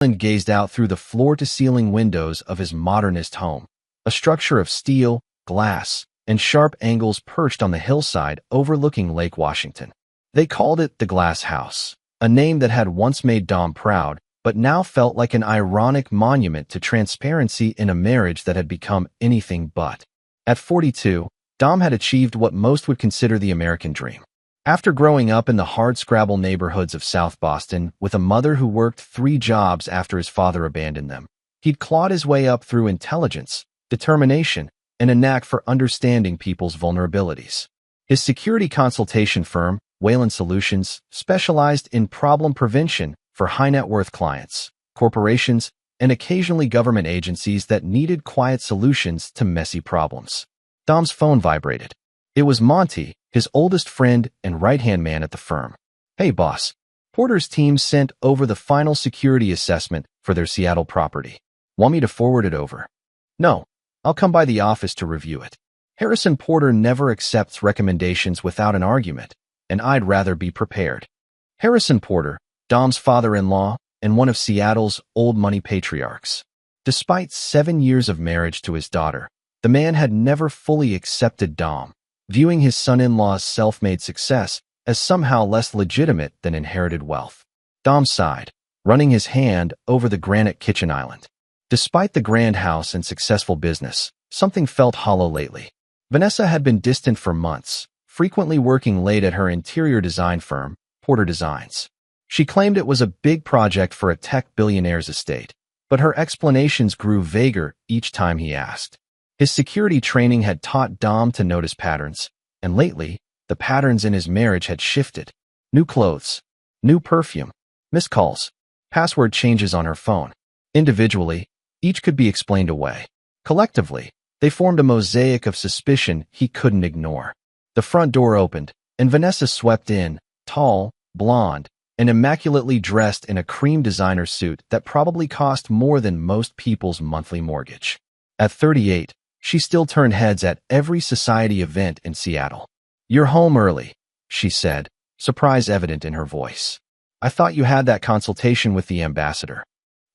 Wayland gazed out through the floor-to-ceiling windows of his modernist home, a structure of steel, glass, and sharp angles perched on the hillside overlooking Lake Washington. They called it the Glass House, a name that had once made Dom proud, but now felt like an ironic monument to transparency in a marriage that had become anything but. At 42, Dom had achieved what most would consider the American dream. After growing up in the hardscrabble neighborhoods of South Boston with a mother who worked 3 jobs after his father abandoned them, he'd clawed his way up through intelligence, determination, and a knack for understanding people's vulnerabilities. His security consultation firm, Wayland Solutions, specialized in problem prevention for high-net-worth clients, corporations, and occasionally government agencies that needed quiet solutions to messy problems. Dom's phone vibrated. It was Monty, his oldest friend and right-hand man at the firm. "Hey, boss. Porter's team sent over the final security assessment for their Seattle property. Want me to forward it over?" "No. I'll come by the office to review it. Harrison Porter never accepts recommendations without an argument, and I'd rather be prepared." Harrison Porter, Dom's father-in-law, and one of Seattle's old-money patriarchs. Despite 7 years of marriage to his daughter, the man had never fully accepted Dom, viewing his son-in-law's self-made success as somehow less legitimate than inherited wealth. Dom sighed, running his hand over the granite kitchen island. Despite the grand house and successful business, something felt hollow lately. Vanessa had been distant for months, frequently working late at her interior design firm, Porter Designs. She claimed it was a big project for a tech billionaire's estate, but her explanations grew vaguer each time he asked. His security training had taught Dom to notice patterns, and lately, the patterns in his marriage had shifted. New clothes, new perfume, missed calls, password changes on her phone. Individually, each could be explained away. Collectively, they formed a mosaic of suspicion he couldn't ignore. The front door opened, and Vanessa swept in, tall, blonde, and immaculately dressed in a cream designer suit that probably cost more than most people's monthly mortgage. At 38, she still turned heads at every society event in Seattle. "You're home early," she said, surprise evident in her voice. "I thought you had that consultation with the ambassador."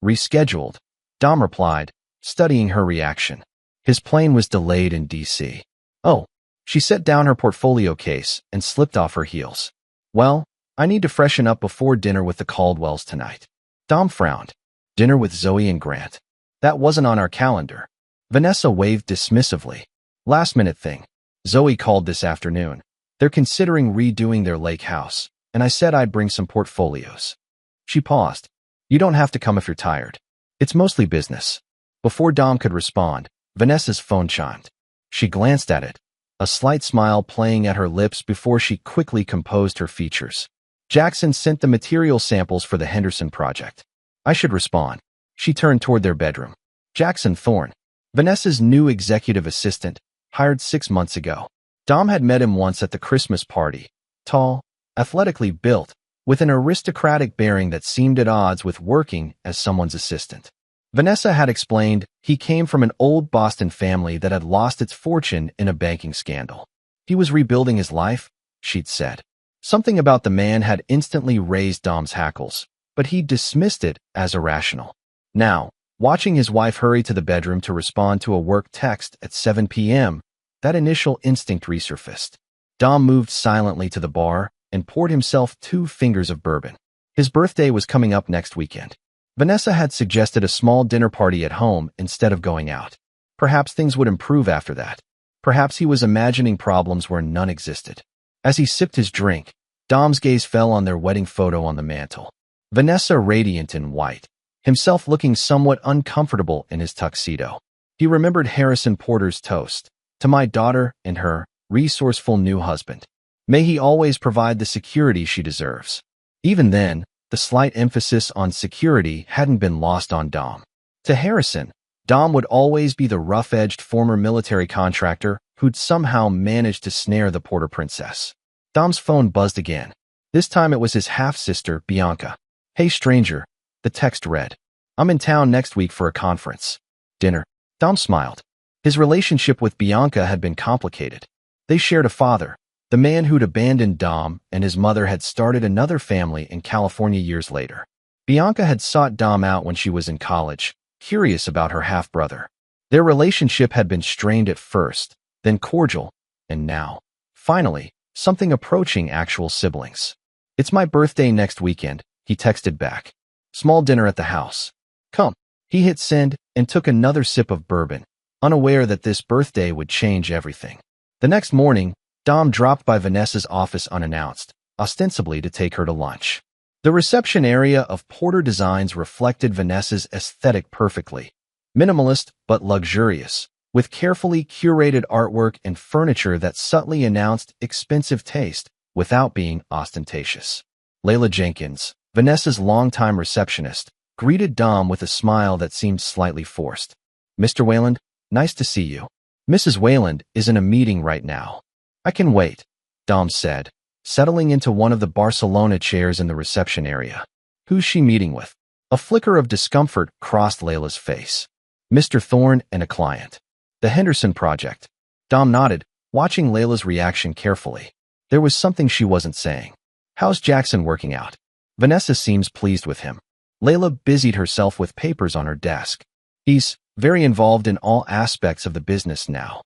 "Rescheduled," Dom replied, studying her reaction. His plane was delayed in D.C. "Oh." She set down her portfolio case and slipped off her heels. "Well, I need to freshen up before dinner with the Caldwells tonight." Dom frowned. Dinner with Zoe and Grant? That wasn't on our calendar. Vanessa waved dismissively. "Last-minute thing. Zoe called this afternoon. They're considering redoing their lake house, and I said I'd bring some portfolios." She paused. "You don't have to come if you're tired. It's mostly business." Before Dom could respond, Vanessa's phone chimed. She glanced at it, a slight smile playing at her lips before she quickly composed her features. "Jackson sent the material samples for the Henderson project. I should respond." She turned toward their bedroom. "Jackson Thorne, Vanessa's new executive assistant, hired 6 months ago. Dom had met him once at the Christmas party. Tall, athletically built, with an aristocratic bearing that seemed at odds with working as someone's assistant. Vanessa had explained he came from an old Boston family that had lost its fortune in a banking scandal. He was rebuilding his life, she'd said. Something about the man had instantly raised Dom's hackles, but he dismissed it as irrational. Now, watching his wife hurry to the bedroom to respond to a work text at 7 p.m., that initial instinct resurfaced. Dom moved silently to the bar and poured himself 2 fingers of bourbon. His birthday was coming up next weekend. Vanessa had suggested a small dinner party at home instead of going out. Perhaps things would improve after that. Perhaps he was imagining problems where none existed. As he sipped his drink, Dom's gaze fell on their wedding photo on the mantel. Vanessa radiant in white, himself looking somewhat uncomfortable in his tuxedo. He remembered Harrison Porter's toast, "To my daughter and her resourceful new husband. May he always provide the security she deserves." Even then, the slight emphasis on security hadn't been lost on Dom. To Harrison, Dom would always be the rough-edged former military contractor who'd somehow managed to snare the Porter princess. Dom's phone buzzed again. This time it was his half-sister, Bianca. "Hey, stranger," the text read. "I'm in town next week for a conference." "Dinner." Dom smiled. His relationship with Bianca had been complicated. They shared a father, the man who'd abandoned Dom, and his mother had started another family in California years later. Bianca had sought Dom out when she was in college, curious about her half-brother. Their relationship had been strained at first, then cordial, and now, finally, something approaching actual siblings. "It's my birthday next weekend," he texted back. "Small dinner at the house. Come." He hit send and took another sip of bourbon, unaware that this birthday would change everything. The next morning, Dom dropped by Vanessa's office unannounced, ostensibly to take her to lunch. The reception area of Porter Designs reflected Vanessa's aesthetic perfectly. Minimalist but luxurious, with carefully curated artwork and furniture that subtly announced expensive taste without being ostentatious. Layla Jenkins, Vanessa's longtime receptionist, greeted Dom with a smile that seemed slightly forced. "Mr. Wayland, nice to see you." "Mrs. Wayland is in a meeting right now." "I can wait," Dom said, settling into one of the Barcelona chairs in the reception area. "Who's she meeting with?" A flicker of discomfort crossed Layla's face. "Mr. Thorne and a client. The Henderson Project." Dom nodded, watching Layla's reaction carefully. There was something she wasn't saying. "How's Jackson working out?" "Vanessa seems pleased with him." Layla busied herself with papers on her desk. "He's very involved in all aspects of the business now."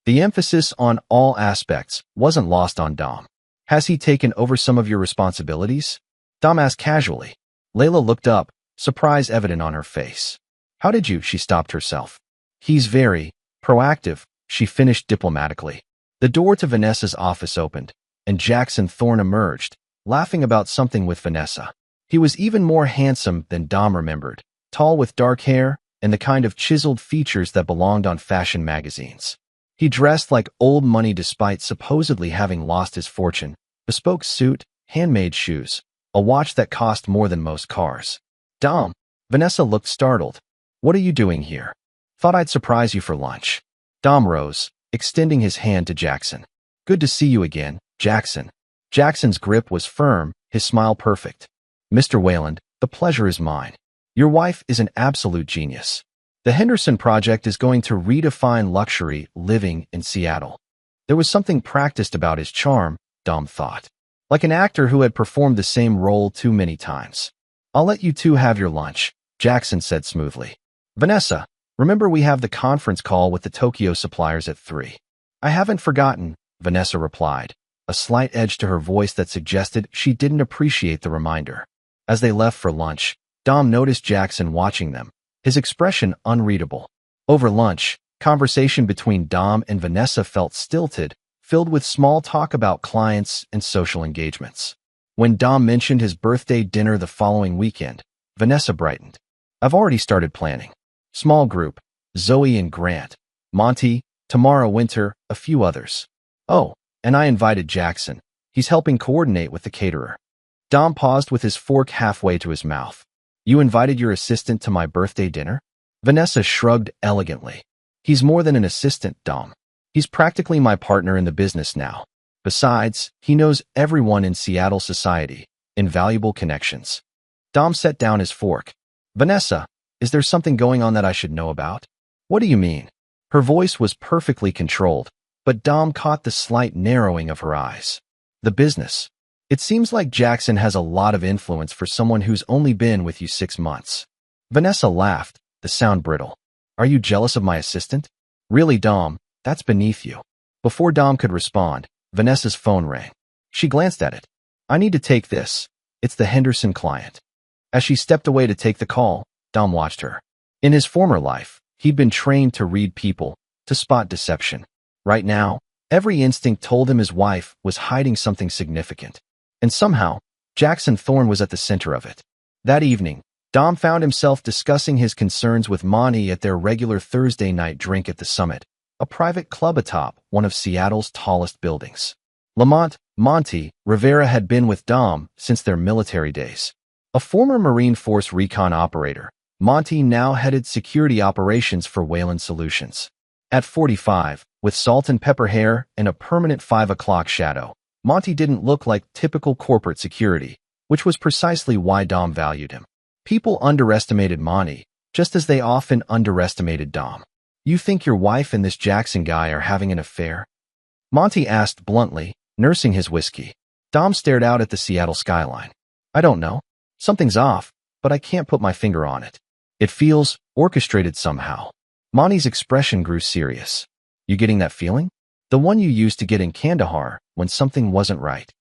The emphasis on all aspects wasn't lost on Dom. "Has he taken over some of your responsibilities?" Dom asked casually. Layla looked up, surprise evident on her face. "How did you?" She stopped herself. "He's very proactive," she finished diplomatically. The door to Vanessa's office opened, and Jackson Thorne emerged, laughing about something with Vanessa. He was even more handsome than Dom remembered, tall with dark hair and the kind of chiseled features that belonged on fashion magazines. He dressed like old money despite supposedly having lost his fortune, bespoke suit, handmade shoes, a watch that cost more than most cars. "Dom." Vanessa looked startled. "What are you doing here?" "Thought I'd surprise you for lunch." Dom rose, extending his hand to Jackson. "Good to see you again, Jackson." Jackson's grip was firm, his smile perfect. "Mr. Wayland, the pleasure is mine. Your wife is an absolute genius. The Henderson Project is going to redefine luxury living in Seattle." There was something practiced about his charm, Dom thought. Like an actor who had performed the same role too many times. "I'll let you two have your lunch," Jackson said smoothly. "Vanessa, remember we have the conference call with the Tokyo suppliers at 3. "I haven't forgotten," Vanessa replied, a slight edge to her voice that suggested she didn't appreciate the reminder. As they left for lunch, Dom noticed Jackson watching them, his expression unreadable. Over lunch, conversation between Dom and Vanessa felt stilted, filled with small talk about clients and social engagements. When Dom mentioned his birthday dinner the following weekend, Vanessa brightened. "I've already started planning. Small group, Zoe and Grant, Monty, Tamara Winter, a few others. Oh, and I invited Jackson. He's helping coordinate with the caterer." Dom paused with his fork halfway to his mouth. "You invited your assistant to my birthday dinner?" Vanessa shrugged elegantly. "He's more than an assistant, Dom. He's practically my partner in the business now. Besides, he knows everyone in Seattle society, invaluable connections." Dom set down his fork. "Vanessa, is there something going on that I should know about?" "What do you mean?" Her voice was perfectly controlled, but Dom caught the slight narrowing of her eyes. "The business. It seems like Jackson has a lot of influence for someone who's only been with you 6 months. Vanessa laughed, the sound brittle. "Are you jealous of my assistant?" "Really, Dom, that's beneath you." Before Dom could respond, Vanessa's phone rang. She glanced at it. "I need to take this. It's the Henderson client." As she stepped away to take the call, Dom watched her. In his former life, he'd been trained to read people, to spot deception. Right now, every instinct told him his wife was hiding something significant. And somehow, Jackson Thorne was at the center of it. That evening, Dom found himself discussing his concerns with Monty at their regular Thursday night drink at the Summit, a private club atop one of Seattle's tallest buildings. Lamont Monty Rivera had been with Dom since their military days. A former Marine Force recon operator, Monty now headed security operations for Wayland Solutions. At 45, with salt and pepper hair and a permanent 5 o'clock shadow, Monty didn't look like typical corporate security, which was precisely why Dom valued him. People underestimated Monty, just as they often underestimated Dom. "You think your wife and this Jackson guy are having an affair?" Monty asked bluntly, nursing his whiskey. Dom stared out at the Seattle skyline. "I don't know. Something's off, but I can't put my finger on it. It feels orchestrated somehow. Monty's expression grew serious. You getting that feeling? The one you used to get in Kandahar when something wasn't right.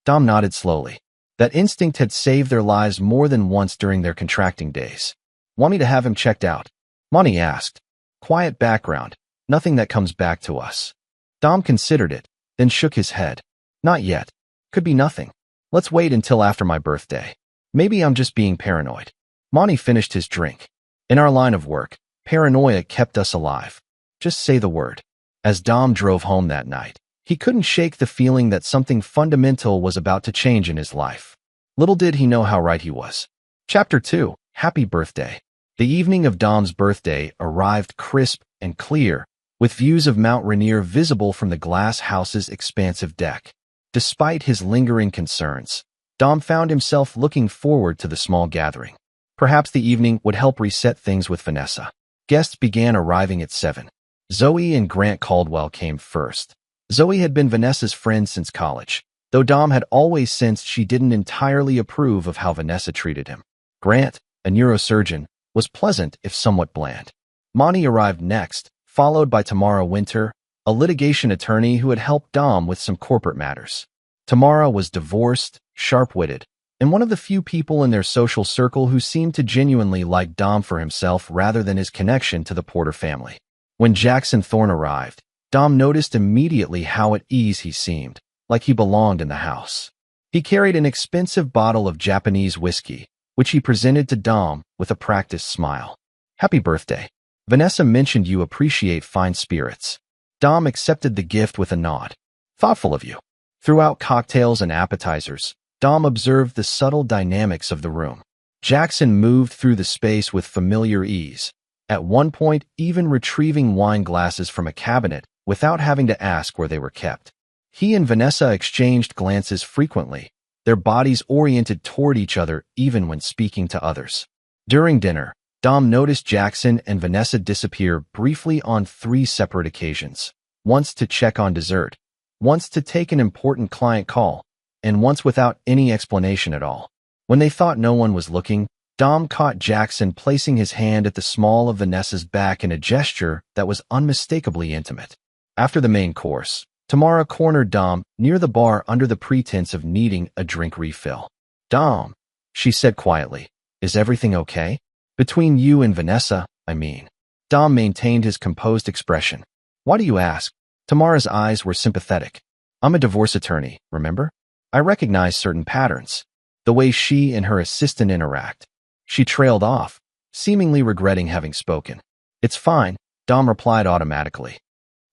Dom nodded slowly. That instinct had saved their lives more than once during their contracting days. Want me to have him checked out? Monty asked. Quiet background, nothing that comes back to us. Dom considered it, then shook his head. Not yet. Could be nothing. Let's wait until after my birthday. Maybe I'm just being paranoid. Monty finished his drink. In our line of work, paranoia kept us alive. Just say the word. As Dom drove home that night, he couldn't shake the feeling that something fundamental was about to change in his life. Little did he know how right he was. Chapter 2. Happy Birthday. The evening of Dom's birthday arrived crisp and clear, with views of Mount Rainier visible from the glass house's expansive deck. Despite his lingering concerns, Dom found himself looking forward to the small gathering. Perhaps the evening would help reset things with Vanessa. Guests began arriving at 7. Zoe and Grant Caldwell came first. Zoe had been Vanessa's friend since college, though Dom had always sensed she didn't entirely approve of how Vanessa treated him. Grant, a neurosurgeon, was pleasant if somewhat bland. Monty arrived next, followed by Tamara Winter, a litigation attorney who had helped Dom with some corporate matters. Tamara was divorced, sharp-witted, and one of the few people in their social circle who seemed to genuinely like Dom for himself rather than his connection to the Porter family. When Jackson Thorne arrived, Dom noticed immediately how at ease he seemed, like he belonged in the house. He carried an expensive bottle of Japanese whiskey, which he presented to Dom with a practiced smile. Happy birthday. Vanessa mentioned you appreciate fine spirits. Dom accepted the gift with a nod. Thoughtful of you. Throughout cocktails and appetizers, Dom observed the subtle dynamics of the room. Jackson moved through the space with familiar ease, at one point even retrieving wine glasses from a cabinet without having to ask where they were kept. He and Vanessa exchanged glances frequently, their bodies oriented toward each other even when speaking to others. During dinner, Dom noticed Jackson and Vanessa disappear briefly on 3 separate occasions, once to check on dessert, once to take an important client call, and once without any explanation at all. When they thought no one was looking, Dom caught Jackson placing his hand at the small of Vanessa's back in a gesture that was unmistakably intimate. After the main course, Tamara cornered Dom near the bar under the pretense of needing a drink refill. Dom, she said quietly, is everything okay? Between you and Vanessa, I mean. Dom maintained his composed expression. Why do you ask? Tamara's eyes were sympathetic. I'm a divorce attorney, remember? I recognize certain patterns. The way she and her assistant interact. She trailed off, seemingly regretting having spoken. It's fine, Dom replied automatically.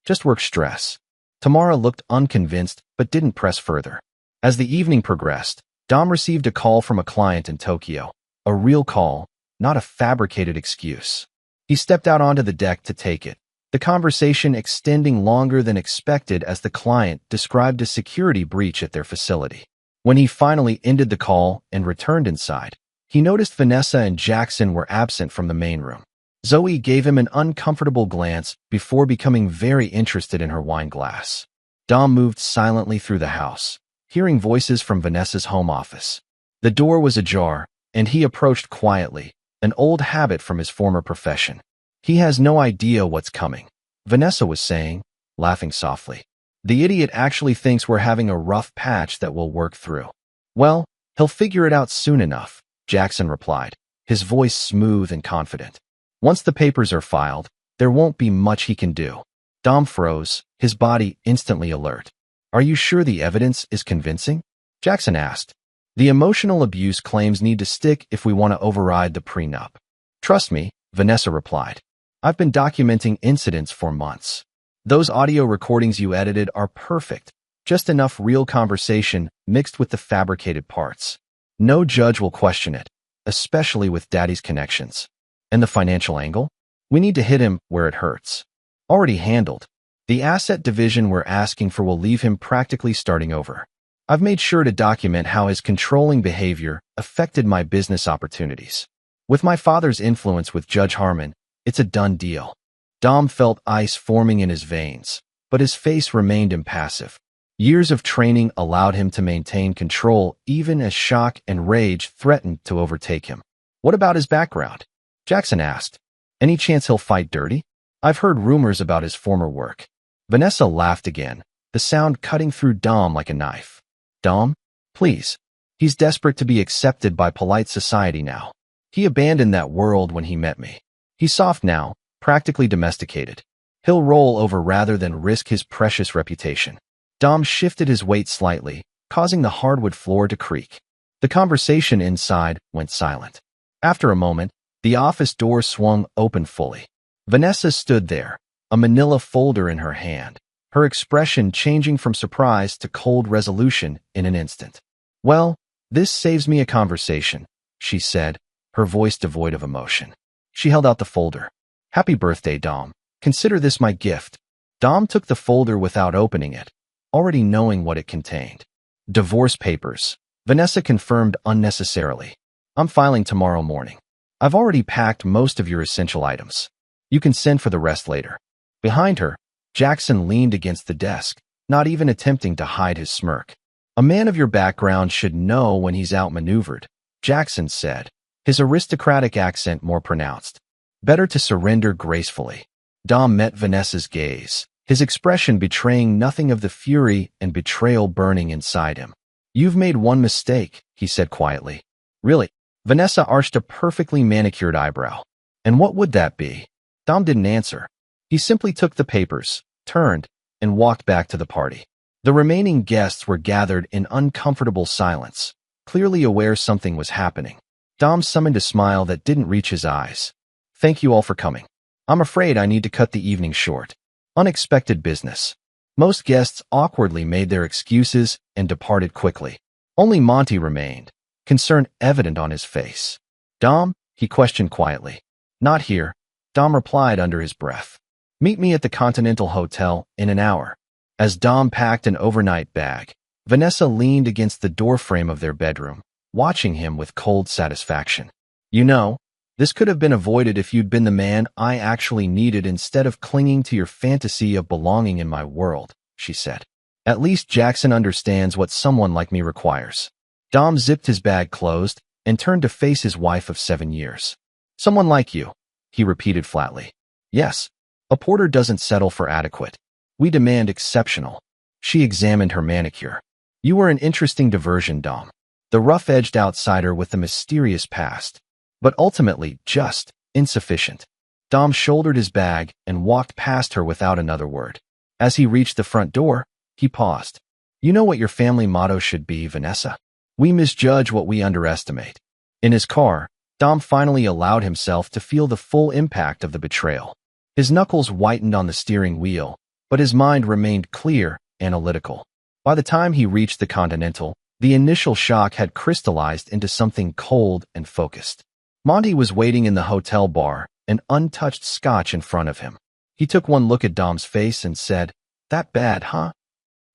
Just work stress. Tamara looked unconvinced but didn't press further. As the evening progressed, Dom received a call from a client in Tokyo. A real call, not a fabricated excuse. He stepped out onto the deck to take it, the conversation extending longer than expected as the client described a security breach at their facility. When he finally ended the call and returned inside, he noticed Vanessa and Jackson were absent from the main room. Zoe gave him an uncomfortable glance before becoming very interested in her wine glass. Dom moved silently through the house, hearing voices from Vanessa's home office. The door was ajar, and he approached quietly, an old habit from his former profession. He has no idea what's coming, Vanessa was saying, laughing softly. The idiot actually thinks we're having a rough patch that we'll work through. Well, he'll figure it out soon enough, Jackson replied, his voice smooth and confident. Once the papers are filed, there won't be much he can do. Dom froze, his body instantly alert. Are you sure the evidence is convincing? Jackson asked. The emotional abuse claims need to stick if we want to override the prenup. Trust me, Vanessa replied. I've been documenting incidents for months. Those audio recordings you edited are perfect, just enough real conversation mixed with the fabricated parts. No judge will question it, especially with Daddy's connections. And the financial angle? We need to hit him where it hurts. Already handled. The asset division we're asking for will leave him practically starting over. I've made sure to document how his controlling behavior affected my business opportunities. With my father's influence with Judge Harmon, it's a done deal. Dom felt ice forming in his veins, but his face remained impassive. Years of training allowed him to maintain control even as shock and rage threatened to overtake him. What about his background? Jackson asked. Any chance he'll fight dirty? I've heard rumors about his former work. Vanessa laughed again, the sound cutting through Dom like a knife. Dom? Please. He's desperate to be accepted by polite society now. He abandoned that world when he met me. He's soft now, practically domesticated. He'll roll over rather than risk his precious reputation. Dom shifted his weight slightly, causing the hardwood floor to creak. The conversation inside went silent. After a moment, the office door swung open fully. Vanessa stood there, a manila folder in her hand, her expression changing from surprise to cold resolution in an instant. Well, this saves me a conversation, she said, her voice devoid of emotion. She held out the folder. Happy birthday, Dom. Consider this my gift. Dom took the folder without opening it, already knowing what it contained. Divorce papers. Vanessa confirmed unnecessarily. I'm filing tomorrow morning. I've already packed most of your essential items. You can send for the rest later. Behind her, Jackson leaned against the desk, not even attempting to hide his smirk. A man of your background should know when he's outmaneuvered, Jackson said, his aristocratic accent more pronounced. Better to surrender gracefully. Dom met Vanessa's gaze, his expression betraying nothing of the fury and betrayal burning inside him. You've made one mistake, he said quietly. Really? Vanessa arched a perfectly manicured eyebrow. And what would that be? Dom didn't answer. He simply took the papers, turned, and walked back to the party. The remaining guests were gathered in uncomfortable silence, clearly aware something was happening. Dom summoned a smile that didn't reach his eyes. Thank you all for coming. I'm afraid I need to cut the evening short. Unexpected business. Most guests awkwardly made their excuses and departed quickly. Only Monty remained, concern evident on his face. Dom? He questioned quietly. Not here, Dom replied under his breath. Meet me at the Continental Hotel in an hour. As Dom packed an overnight bag, Vanessa leaned against the doorframe of their bedroom, watching him with cold satisfaction. You know, this could have been avoided if you'd been the man I actually needed instead of clinging to your fantasy of belonging in my world, she said. At least Jackson understands what someone like me requires. Dom zipped his bag closed and turned to face his wife of 7 years. Someone like you, he repeated flatly. Yes, a porter doesn't settle for adequate. We demand exceptional. She examined her manicure. You were an interesting diversion, Dom. The rough-edged outsider with the mysterious past. But ultimately just insufficient. Dom shouldered his bag and walked past her without another word. As he reached the front door, he paused. You know what your family motto should be, Vanessa? We misjudge what we underestimate. In his car, Dom finally allowed himself to feel the full impact of the betrayal. His knuckles whitened on the steering wheel, but his mind remained clear, analytical. By the time he reached the Continental, the initial shock had crystallized into something cold and focused. Monty was waiting in the hotel bar, an untouched scotch in front of him. He took one look at Dom's face and said, That bad, huh?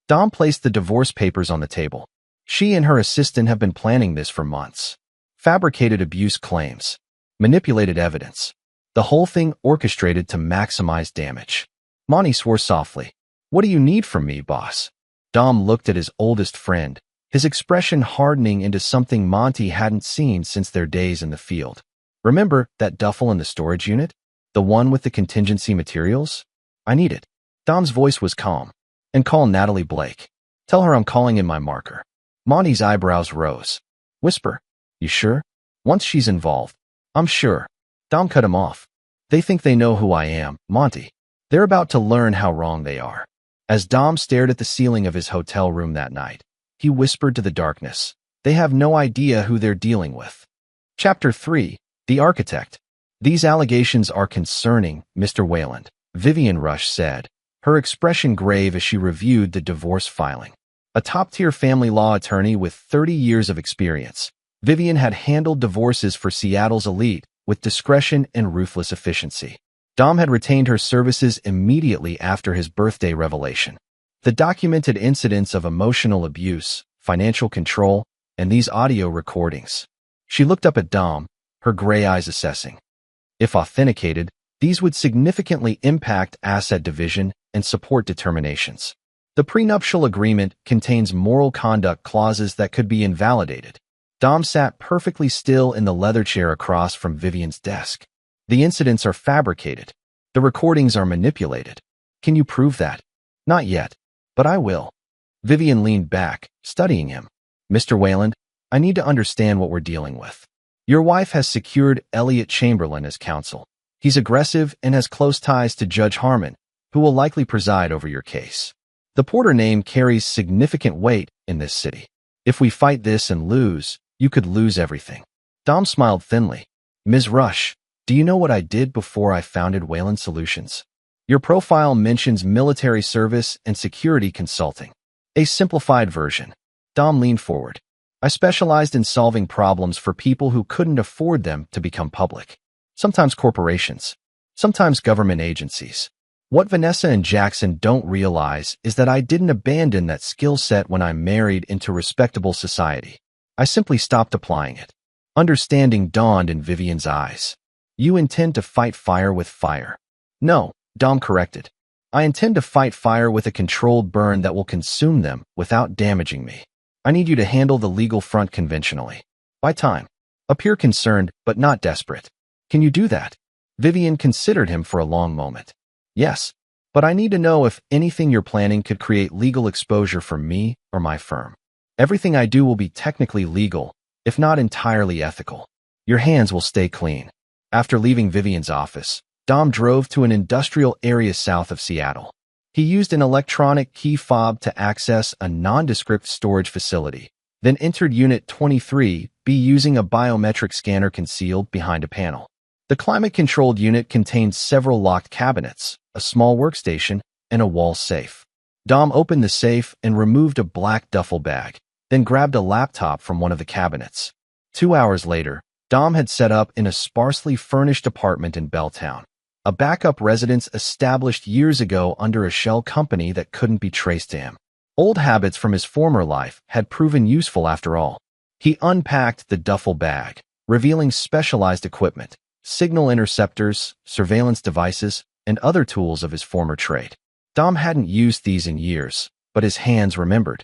Dom placed the divorce papers on the table. She and her assistant have been planning this for months. Fabricated abuse claims. Manipulated evidence. The whole thing orchestrated to maximize damage. Monty swore softly. What do you need from me, boss? Dom looked at his oldest friend, his expression hardening into something Monty hadn't seen since their days in the field. Remember that duffel in the storage unit? The one with the contingency materials? I need it. Dom's voice was calm. And call Natalie Blake. Tell her I'm calling in my marker. Monty's eyebrows rose. Whisper. You sure? Once she's involved. I'm sure. Dom cut him off. They think they know who I am, Monty. They're about to learn how wrong they are. As Dom stared at the ceiling of his hotel room that night, he whispered to the darkness. They have no idea who they're dealing with. Chapter 3. The Architect. These allegations are concerning, Mr. Wayland, Vivian Rush said, her expression grave as she reviewed the divorce filing. A top-tier family law attorney with 30 years of experience, Vivian had handled divorces for Seattle's elite with discretion and ruthless efficiency. Dom had retained her services immediately after his birthday revelation. The documented incidents of emotional abuse, financial control, and these audio recordings. She looked up at Dom, her gray eyes assessing. If authenticated, these would significantly impact asset division and support determinations. The prenuptial agreement contains moral conduct clauses that could be invalidated. Dom sat perfectly still in the leather chair across from Vivian's desk. The incidents are fabricated. The recordings are manipulated. Can you prove that? Not yet, but I will. Vivian leaned back, studying him. Mr. Wayland, I need to understand what we're dealing with. Your wife has secured Elliot Chamberlain as counsel. He's aggressive and has close ties to Judge Harmon, who will likely preside over your case. The Porter name carries significant weight in this city. If we fight this and lose, you could lose everything. Dom smiled thinly. Ms. Rush, do you know what I did before I founded Wayland Solutions? Your profile mentions military service and security consulting. A simplified version. Dom leaned forward. I specialized in solving problems for people who couldn't afford them to become public. Sometimes corporations. Sometimes government agencies. What Vanessa and Jackson don't realize is that I didn't abandon that skill set when I married into respectable society. I simply stopped applying it. Understanding dawned in Vivian's eyes. You intend to fight fire with fire. No, Dom corrected. I intend to fight fire with a controlled burn that will consume them without damaging me. I need you to handle the legal front conventionally. Buy time. Appear concerned, but not desperate. Can you do that? Vivian considered him for a long moment. Yes, but I need to know if anything you're planning could create legal exposure for me or my firm. Everything I do will be technically legal, if not entirely ethical. Your hands will stay clean. After leaving Vivian's office, Dom drove to an industrial area south of Seattle. He used an electronic key fob to access a nondescript storage facility, then entered Unit 23B using a biometric scanner concealed behind a panel. The climate-controlled unit contained several locked cabinets, a small workstation, and a wall safe. Dom opened the safe and removed a black duffel bag, then grabbed a laptop from one of the cabinets. 2 hours later, Dom had set up in a sparsely furnished apartment in Belltown, a backup residence established years ago under a shell company that couldn't be traced to him. Old habits from his former life had proven useful after all. He unpacked the duffel bag, revealing specialized equipment, signal interceptors, surveillance devices, and other tools of his former trade. Dom hadn't used these in years, but his hands remembered.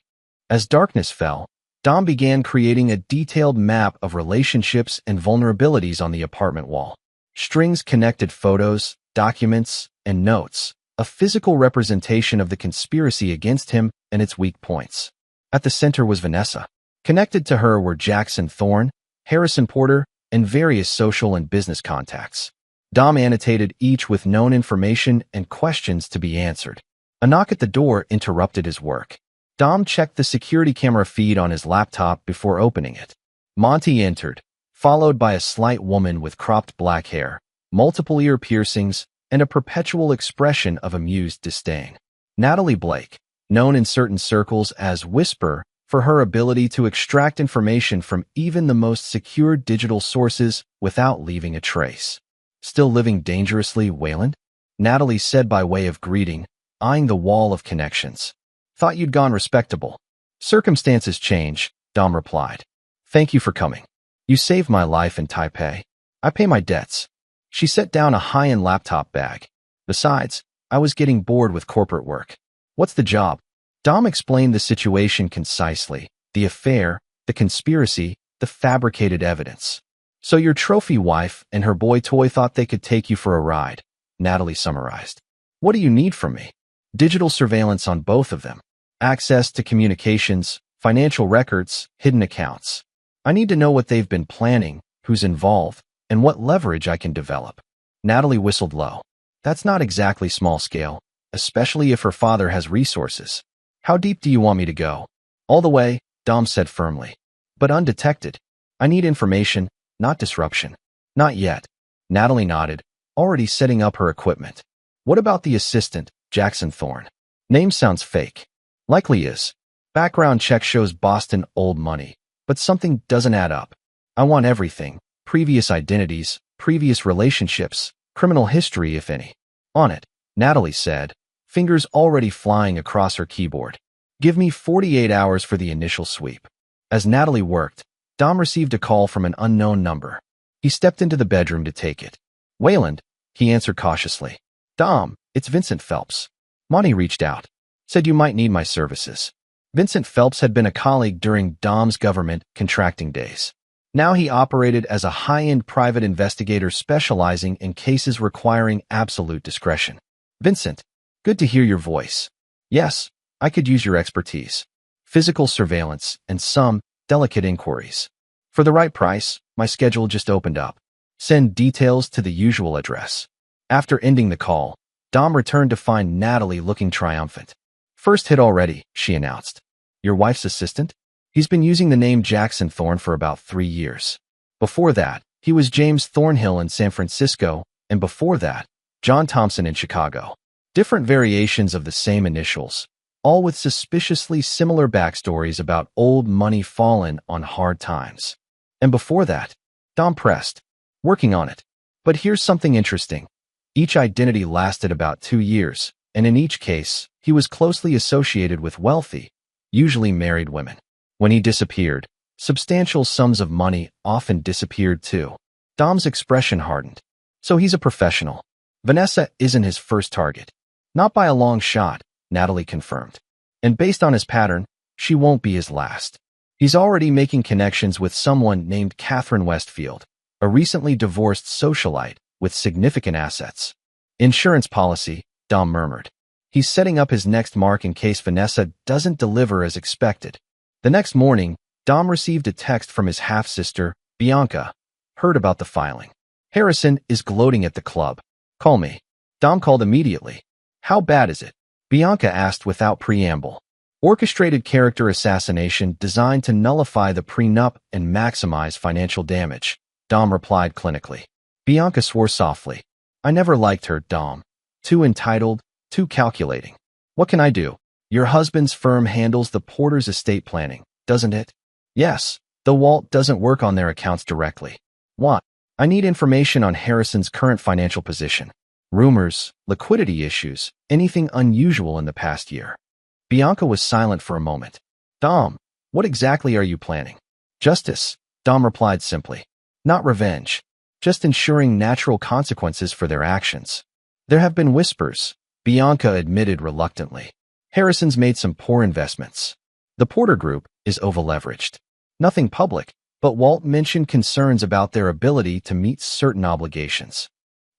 As darkness fell, Dom began creating a detailed map of relationships and vulnerabilities on the apartment wall. Strings connected photos, documents, and notes, a physical representation of the conspiracy against him and its weak points. At the center was Vanessa. Connected to her were Jackson Thorne, Harrison Porter, and various social and business contacts. Dom annotated each with known information and questions to be answered. A knock at the door interrupted his work. Dom checked the security camera feed on his laptop before opening it. Monty entered, followed by a slight woman with cropped black hair, multiple ear piercings, and a perpetual expression of amused disdain. Natalie Blake, known in certain circles as Whisper, for her ability to extract information from even the most secure digital sources without leaving a trace. Still living dangerously, Wayland? Natalie said by way of greeting, eyeing the wall of connections. Thought you'd gone respectable. Circumstances change, Dom replied. Thank you for coming. You saved my life in Taipei. I pay my debts. She set down a high-end laptop bag. Besides, I was getting bored with corporate work. What's the job? Dom explained the situation concisely, the affair, the conspiracy, the fabricated evidence. So your trophy wife and her boy toy thought they could take you for a ride, Natalie summarized. What do you need from me? Digital surveillance on both of them. Access to communications, financial records, hidden accounts. I need to know what they've been planning, who's involved, and what leverage I can develop. Natalie whistled low. That's not exactly small scale, especially if her father has resources. How deep do you want me to go? All the way, Dom said firmly. But undetected. I need information, not disruption. Not yet. Natalie nodded, already setting up her equipment. What about the assistant, Jackson Thorne? Name sounds fake. Likely is. Background check shows Boston old money, but something doesn't add up. I want everything. Previous identities, previous relationships, criminal history if any. On it, Natalie said, fingers already flying across her keyboard. Give me 48 hours for the initial sweep. As Natalie worked, Dom received a call from an unknown number. He stepped into the bedroom to take it. Wayland, he answered cautiously. Dom, it's Vincent Phelps. Monty reached out. Said you might need my services. Vincent Phelps had been a colleague during Dom's government contracting days. Now he operated as a high-end private investigator specializing in cases requiring absolute discretion. Vincent, good to hear your voice. Yes, I could use your expertise. Physical surveillance and some delicate inquiries. For the right price, my schedule just opened up. Send details to the usual address. After ending the call, Dom returned to find Natalie looking triumphant. First hit already, she announced. Your wife's assistant? He's been using the name Jackson Thorne for about 3 years. Before that, he was James Thornhill in San Francisco, and before that, John Thompson in Chicago. Different variations of the same initials, all with suspiciously similar backstories about old money fallen on hard times. And before that, Dom pressed, working on it. But here's something interesting. Each identity lasted about 2 years, and in each case, he was closely associated with wealthy, usually married women. When he disappeared, substantial sums of money often disappeared too. Dom's expression hardened. So he's a professional. Vanessa isn't his first target. Not by a long shot, Natalie confirmed. And based on his pattern, she won't be his last. He's already making connections with someone named Catherine Westfield, a recently divorced socialite with significant assets. Insurance policy, Dom murmured. He's setting up his next mark in case Vanessa doesn't deliver as expected. The next morning, Dom received a text from his half-sister, Bianca. Heard about the filing. Harrison is gloating at the club. Call me. Dom called immediately. How bad is it? Bianca asked without preamble. Orchestrated character assassination designed to nullify the prenup and maximize financial damage, Dom replied clinically. Bianca swore softly. I never liked her, Dom. Too entitled, too calculating. What can I do? Your husband's firm handles the Porter's estate planning, doesn't it? Yes, though Walt doesn't work on their accounts directly. What? I need information on Harrison's current financial position. Rumors, liquidity issues, anything unusual in the past year. Bianca was silent for a moment. Dom, what exactly are you planning? Justice, Dom replied simply. Not revenge. Just ensuring natural consequences for their actions. There have been whispers, Bianca admitted reluctantly. Harrison's made some poor investments. The Porter Group is over-leveraged. Nothing public, but Walt mentioned concerns about their ability to meet certain obligations.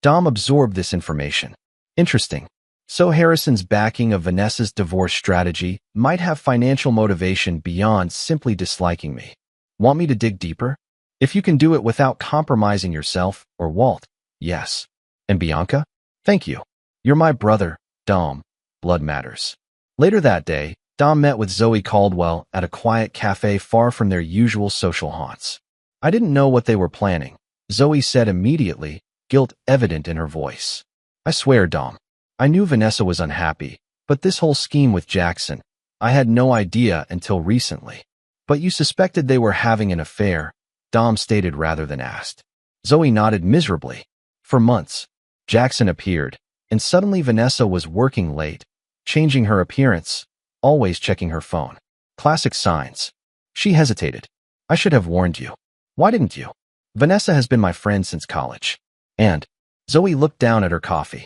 Dom absorbed this information. Interesting. So Harrison's backing of Vanessa's divorce strategy might have financial motivation beyond simply disliking me. Want me to dig deeper? If you can do it without compromising yourself or Walt, yes. And Bianca? Thank you. You're my brother, Dom. Blood matters. Later that day, Dom met with Zoe Caldwell at a quiet cafe far from their usual social haunts. I didn't know what they were planning, Zoe said immediately, guilt evident in her voice. I swear, Dom. I knew Vanessa was unhappy, but this whole scheme with Jackson, I had no idea until recently. But you suspected they were having an affair, Dom stated rather than asked. Zoe nodded miserably. For months, Jackson appeared, and suddenly Vanessa was working late, changing her appearance, always checking her phone. Classic signs. She hesitated. I should have warned you. Why didn't you? Vanessa has been my friend since college. And Zoe looked down at her coffee.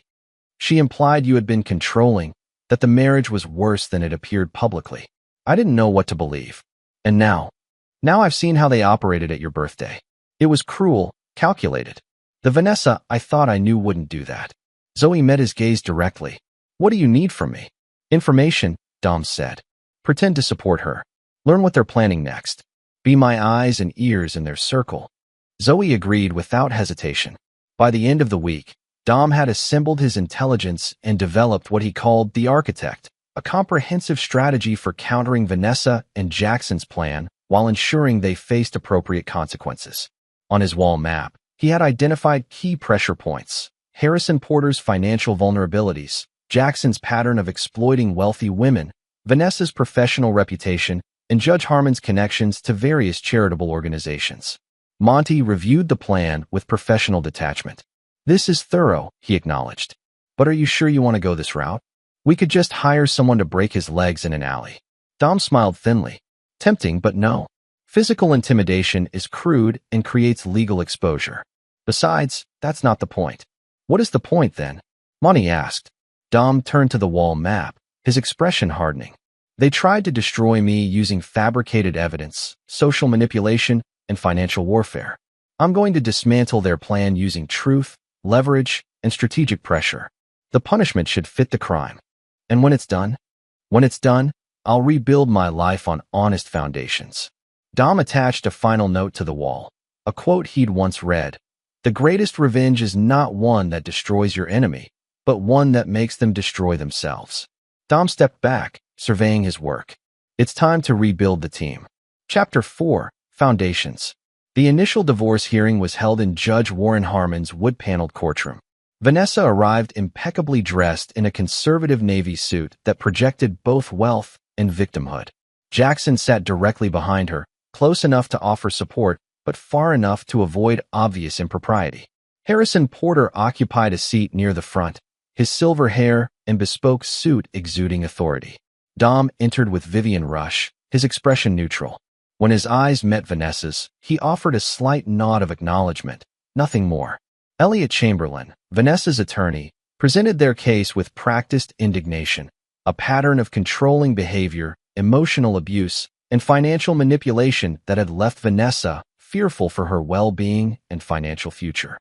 She implied you had been controlling, that the marriage was worse than it appeared publicly. I didn't know what to believe. And now I've seen how they operated at your birthday. It was cruel, calculated. The Vanessa I thought I knew wouldn't do that. Zoe met his gaze directly. What do you need from me? Information, Dom said. Pretend to support her. Learn what they're planning next. Be my eyes and ears in their circle. Zoe agreed without hesitation. By the end of the week, Dom had assembled his intelligence and developed what he called the Architect, a comprehensive strategy for countering Vanessa and Jackson's plan while ensuring they faced appropriate consequences. On his wall map, he had identified key pressure points: Harrison Porter's financial vulnerabilities, Jackson's pattern of exploiting wealthy women, Vanessa's professional reputation, and Judge Harmon's connections to various charitable organizations. Monty reviewed the plan with professional detachment. This is thorough, he acknowledged. But are you sure you want to go this route? We could just hire someone to break his legs in an alley. Dom smiled thinly. Tempting, but no. Physical intimidation is crude and creates legal exposure. Besides, that's not the point. What is the point then? Monty asked. Dom turned to the wall map, his expression hardening. They tried to destroy me using fabricated evidence, social manipulation, and financial warfare. I'm going to dismantle their plan using truth, leverage, and strategic pressure. The punishment should fit the crime. And when it's done, I'll rebuild my life on honest foundations. Dom attached a final note to the wall, a quote he'd once read. The greatest revenge is not one that destroys your enemy, but one that makes them destroy themselves. Dom stepped back, surveying his work. It's time to rebuild the team. Chapter 4, Foundations. The initial divorce hearing was held in Judge Warren Harmon's wood-paneled courtroom. Vanessa arrived impeccably dressed in a conservative navy suit that projected both wealth and victimhood. Jackson sat directly behind her, close enough to offer support, but far enough to avoid obvious impropriety. Harrison Porter occupied a seat near the front, his silver hair and bespoke suit exuding authority. Dom entered with Vivian Rush, his expression neutral. When his eyes met Vanessa's, he offered a slight nod of acknowledgement, nothing more. Elliot Chamberlain, Vanessa's attorney, presented their case with practiced indignation, a pattern of controlling behavior, emotional abuse, and financial manipulation that had left Vanessa fearful for her well-being and financial future.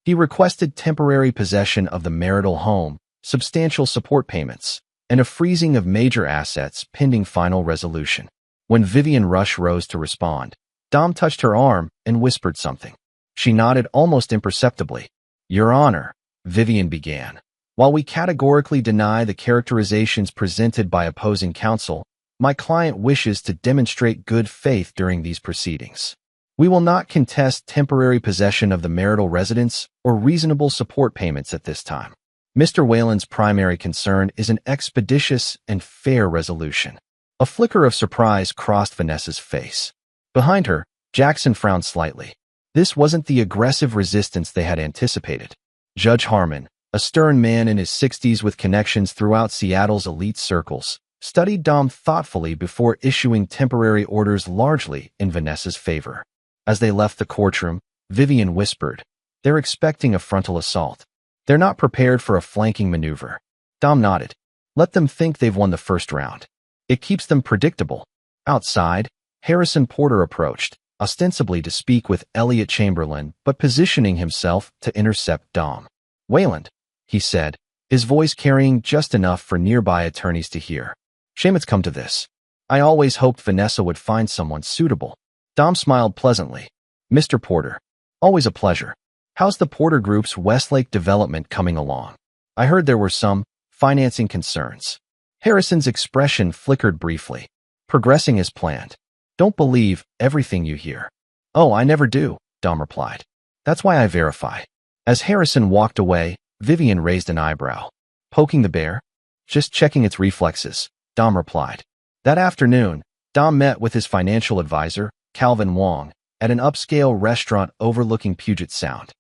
He requested temporary possession of the marital home, substantial support payments, and a freezing of major assets pending final resolution. When Vivian Rush rose to respond, Dom touched her arm and whispered something. She nodded almost imperceptibly. Your Honor, Vivian began. While we categorically deny the characterizations presented by opposing counsel, my client wishes to demonstrate good faith during these proceedings. We will not contest temporary possession of the marital residence or reasonable support payments at this time. Mr. Whalen's primary concern is an expeditious and fair resolution. A flicker of surprise crossed Vanessa's face. Behind her, Jackson frowned slightly. This wasn't the aggressive resistance they had anticipated. Judge Harmon, a stern man in his 60s with connections throughout Seattle's elite circles, studied Dom thoughtfully before issuing temporary orders largely in Vanessa's favor. As they left the courtroom, Vivian whispered, "They're expecting a frontal assault. They're not prepared for a flanking maneuver." Dom nodded. "Let them think they've won the first round. It keeps them predictable." Outside, Harrison Porter approached, ostensibly to speak with Elliot Chamberlain, but positioning himself to intercept Dom. "Wayland," he said, his voice carrying just enough for nearby attorneys to hear. "Shame it's come to this. I always hoped Vanessa would find someone suitable." Dom smiled pleasantly. "Mr. Porter, always a pleasure. How's the Porter Group's Westlake development coming along? I heard there were some financing concerns." Harrison's expression flickered briefly. "Progressing as planned. Don't believe everything you hear." "Oh, I never do," Dom replied. "That's why I verify." As Harrison walked away, Vivian raised an eyebrow. "Poking the bear?" "Just checking its reflexes," Dom replied. That afternoon, Dom met with his financial advisor, Calvin Wong, at an upscale restaurant overlooking Puget Sound.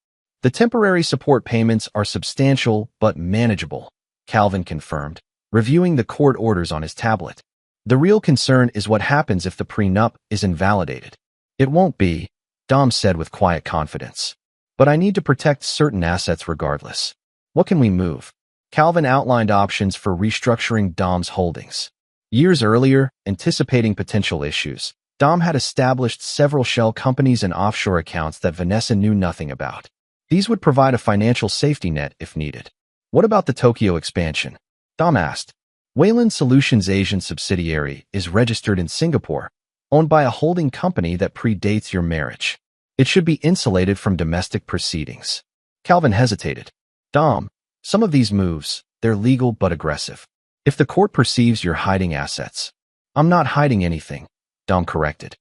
"The temporary support payments are substantial but manageable," Calvin confirmed, reviewing the court orders on his tablet. "The real concern is what happens if the prenup is invalidated." "It won't be," Dom said with quiet confidence. "But I need to protect certain assets regardless." "What can we move?" Calvin outlined options for restructuring Dom's holdings. Years earlier, anticipating potential issues, Dom had established several shell companies and offshore accounts that Vanessa knew nothing about. These would provide a financial safety net if needed. "What about the Tokyo expansion?" Dom asked. Wayland Solutions' Asian subsidiary is registered in Singapore, owned by a holding company that predates your marriage. It should be insulated from domestic proceedings. Calvin hesitated. "Dom, some of these moves, they're legal but aggressive. If the court perceives you're hiding assets." "I'm not hiding anything," Dom corrected.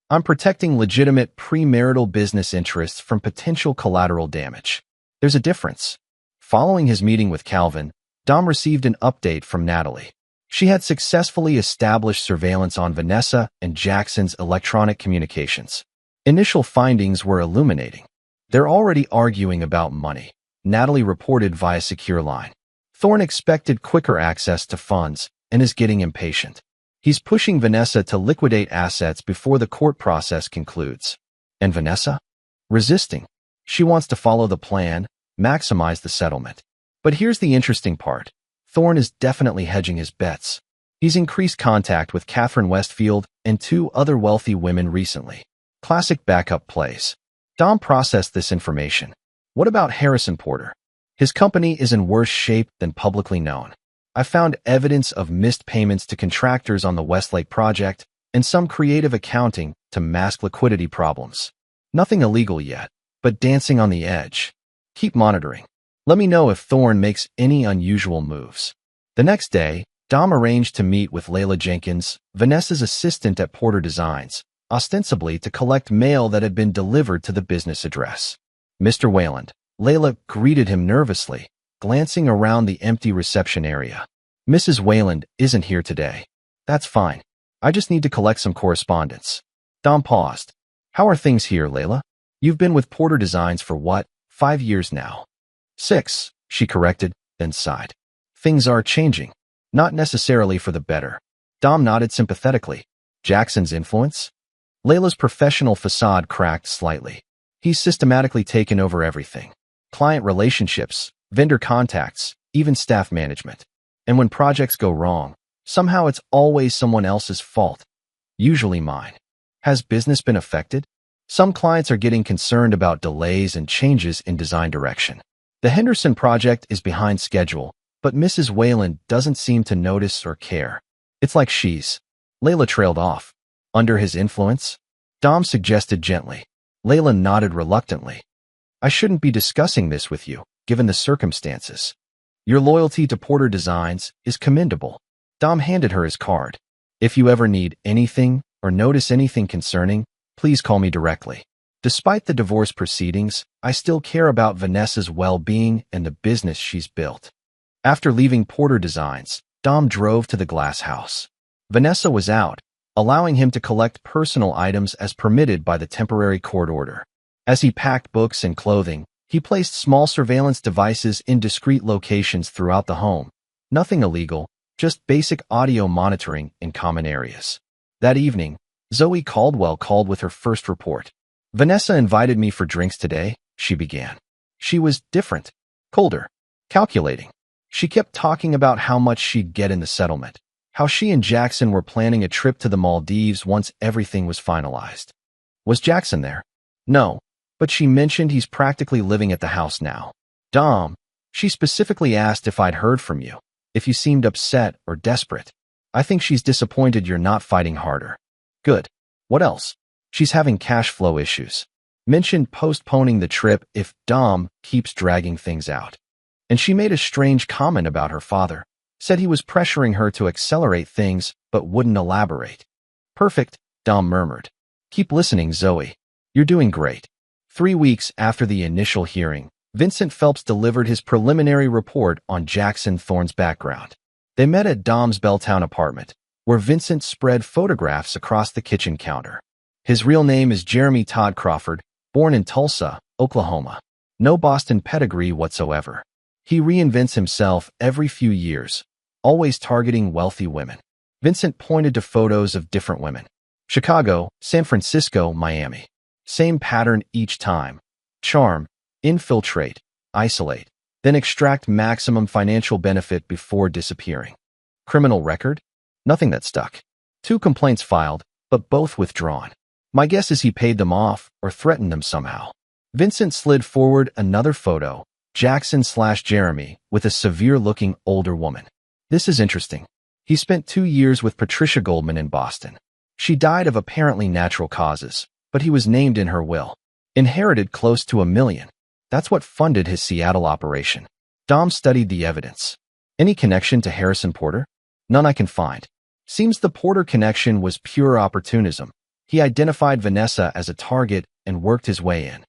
"I'm protecting legitimate premarital business interests from potential collateral damage. There's a difference." Following his meeting with Calvin, Dom received an update from Natalie. She had successfully established surveillance on Vanessa and Jackson's electronic communications. Initial findings were illuminating. "They're already arguing about money," Natalie reported via secure line. "Thorne expected quicker access to funds and is getting impatient. He's pushing Vanessa to liquidate assets before the court process concludes." "And Vanessa?" "Resisting. She wants to follow the plan, maximize the settlement. But here's the interesting part. Thorne is definitely hedging his bets. He's increased contact with Catherine Westfield and two other wealthy women recently. Classic backup plays. Dom processed this information. What about Harrison Porter? His company is in worse shape than publicly known. I found evidence of missed payments to contractors on the Westlake project and some creative accounting to mask liquidity problems. Nothing illegal yet, but dancing on the edge. Keep monitoring. Let me know if Thorne makes any unusual moves. The next day, Dom arranged to meet with Layla Jenkins, Vanessa's assistant at Porter Designs, ostensibly to collect mail that had been delivered to the business address. Mr. Wayland, Layla greeted him nervously, glancing around the empty reception area. Mrs. Wayland isn't here today. That's fine. I just need to collect some correspondence. Dom paused. How are things here, Layla? You've been with Porter Designs for what, 5 years now? 6, she corrected, then sighed. Things are changing. Not necessarily for the better. Dom nodded sympathetically. Jackson's influence? Layla's professional facade cracked slightly. He's systematically taken over everything. Client relationships, vendor contacts, even staff management. And when projects go wrong, somehow it's always someone else's fault. Usually mine. Has business been affected? Some clients are getting concerned about delays and changes in design direction. The Henderson project is behind schedule, but Mrs. Wayland doesn't seem to notice or care. It's like she's... Layla trailed off. Under his influence? Dom suggested gently. Layla nodded reluctantly. I shouldn't be discussing this with you, given the circumstances. Your loyalty to Porter Designs is commendable. Dom handed her his card. If you ever need anything or notice anything concerning, please call me directly. Despite the divorce proceedings, I still care about Vanessa's well-being and the business she's built. After leaving Porter Designs, Dom drove to the glass house. Vanessa was out, allowing him to collect personal items as permitted by the temporary court order. As he packed books and clothing, he placed small surveillance devices in discreet locations throughout the home. Nothing illegal, just basic audio monitoring in common areas. That evening, Zoe Caldwell called with her first report. Vanessa invited me for drinks today, she began. She was different, colder, calculating. She kept talking about how much she'd get in the settlement, how she and Jackson were planning a trip to the Maldives once everything was finalized. Was Jackson there? No, but she mentioned he's practically living at the house now. Dom, she specifically asked if I'd heard from you, if you seemed upset or desperate. I think she's disappointed you're not fighting harder. Good. What else? She's having cash flow issues. Mentioned postponing the trip if Dom keeps dragging things out. And she made a strange comment about her father. Said he was pressuring her to accelerate things, but wouldn't elaborate. Perfect, Dom murmured. Keep listening, Zoe. You're doing great. 3 weeks after the initial hearing, Vincent Phelps delivered his preliminary report on Jackson Thorne's background. They met at Dom's Belltown apartment, where Vincent spread photographs across the kitchen counter. His real name is Jeremy Todd Crawford, born in Tulsa, Oklahoma. No Boston pedigree whatsoever. He reinvents himself every few years, always targeting wealthy women. Vincent pointed to photos of different women. Chicago, San Francisco, Miami. Same pattern each time. Charm, infiltrate, isolate, then extract maximum financial benefit before disappearing. Criminal record? Nothing that stuck. 2 complaints filed, but both withdrawn. My guess is he paid them off or threatened them somehow. Vincent slid forward another photo, Jackson/Jeremy, with a severe-looking older woman. This is interesting. He spent 2 years with Patricia Goldman in Boston. She died of apparently natural causes, but he was named in her will. Inherited close to $1 million. That's what funded his Seattle operation. Dom studied the evidence. Any connection to Harrison Porter? None I can find. Seems the Porter connection was pure opportunism. He identified Vanessa as a target and worked his way in.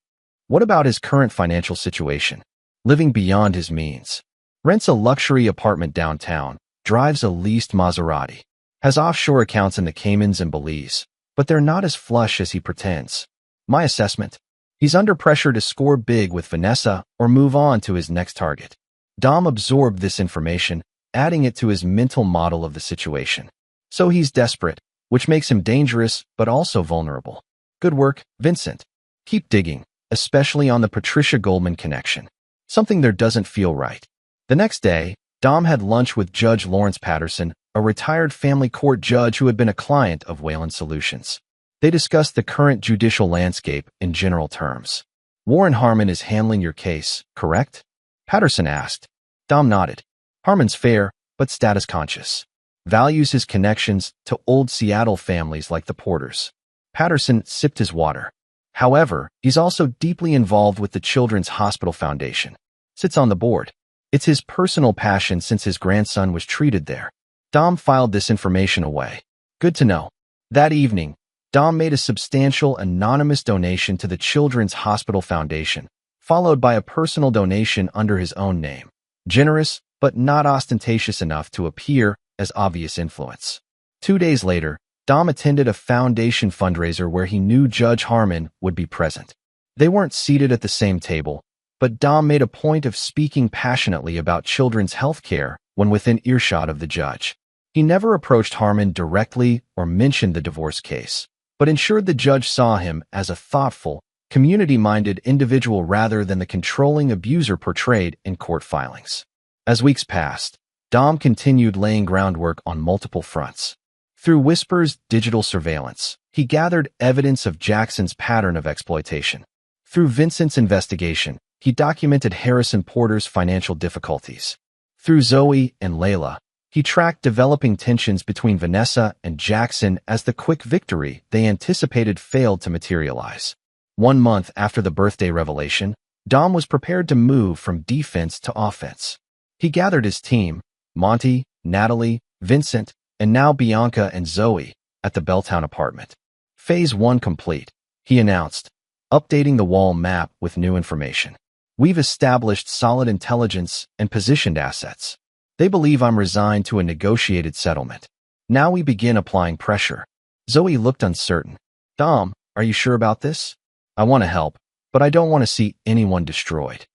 What about his current financial situation? Living beyond his means. Rents a luxury apartment downtown, drives a leased Maserati, has offshore accounts in the Caymans and Belize, but they're not as flush as he pretends. My assessment? He's under pressure to score big with Vanessa or move on to his next target. Dom absorbed this information, adding it to his mental model of the situation. So he's desperate, which makes him dangerous but also vulnerable. Good work, Vincent. Keep digging, especially on the Patricia Goldman connection. Something there doesn't feel right. The next day, Dom had lunch with Judge Lawrence Patterson, a retired family court judge who had been a client of Wayland Solutions. They discussed the current judicial landscape in general terms. Warren Harmon is handling your case, correct? Patterson asked. Dom nodded. Harmon's fair, but status conscious. Values his connections to old Seattle families like the Porters. Patterson sipped his water. However, he's also deeply involved with the Children's Hospital Foundation. Sits on the board. It's his personal passion since his grandson was treated there. Dom filed this information away. Good to know. That evening, Dom made a substantial anonymous donation to the Children's Hospital Foundation, followed by a personal donation under his own name. Generous, but not ostentatious enough to appear as obvious influence. 2 days later, Dom attended a foundation fundraiser where he knew Judge Harmon would be present. They weren't seated at the same table, but Dom made a point of speaking passionately about children's health care when within earshot of the judge. He never approached Harmon directly or mentioned the divorce case, but ensured the judge saw him as a thoughtful, community-minded individual rather than the controlling abuser portrayed in court filings. As weeks passed, Dom continued laying groundwork on multiple fronts. Through Whisper's digital surveillance, he gathered evidence of Jackson's pattern of exploitation. Through Vincent's investigation, he documented Harrison Porter's financial difficulties. Through Zoe and Layla, he tracked developing tensions between Vanessa and Jackson as the quick victory they anticipated failed to materialize. 1 month after the birthday revelation, Dom was prepared to move from defense to offense. He gathered his team, Monty, Natalie, Vincent, and now Bianca and Zoe, at the Belltown apartment. Phase 1 complete, he announced, updating the wall map with new information. We've established solid intelligence and positioned assets. They believe I'm resigned to a negotiated settlement. Now we begin applying pressure. Zoe looked uncertain. Dom, are you sure about this? I want to help, but I don't want to see anyone destroyed.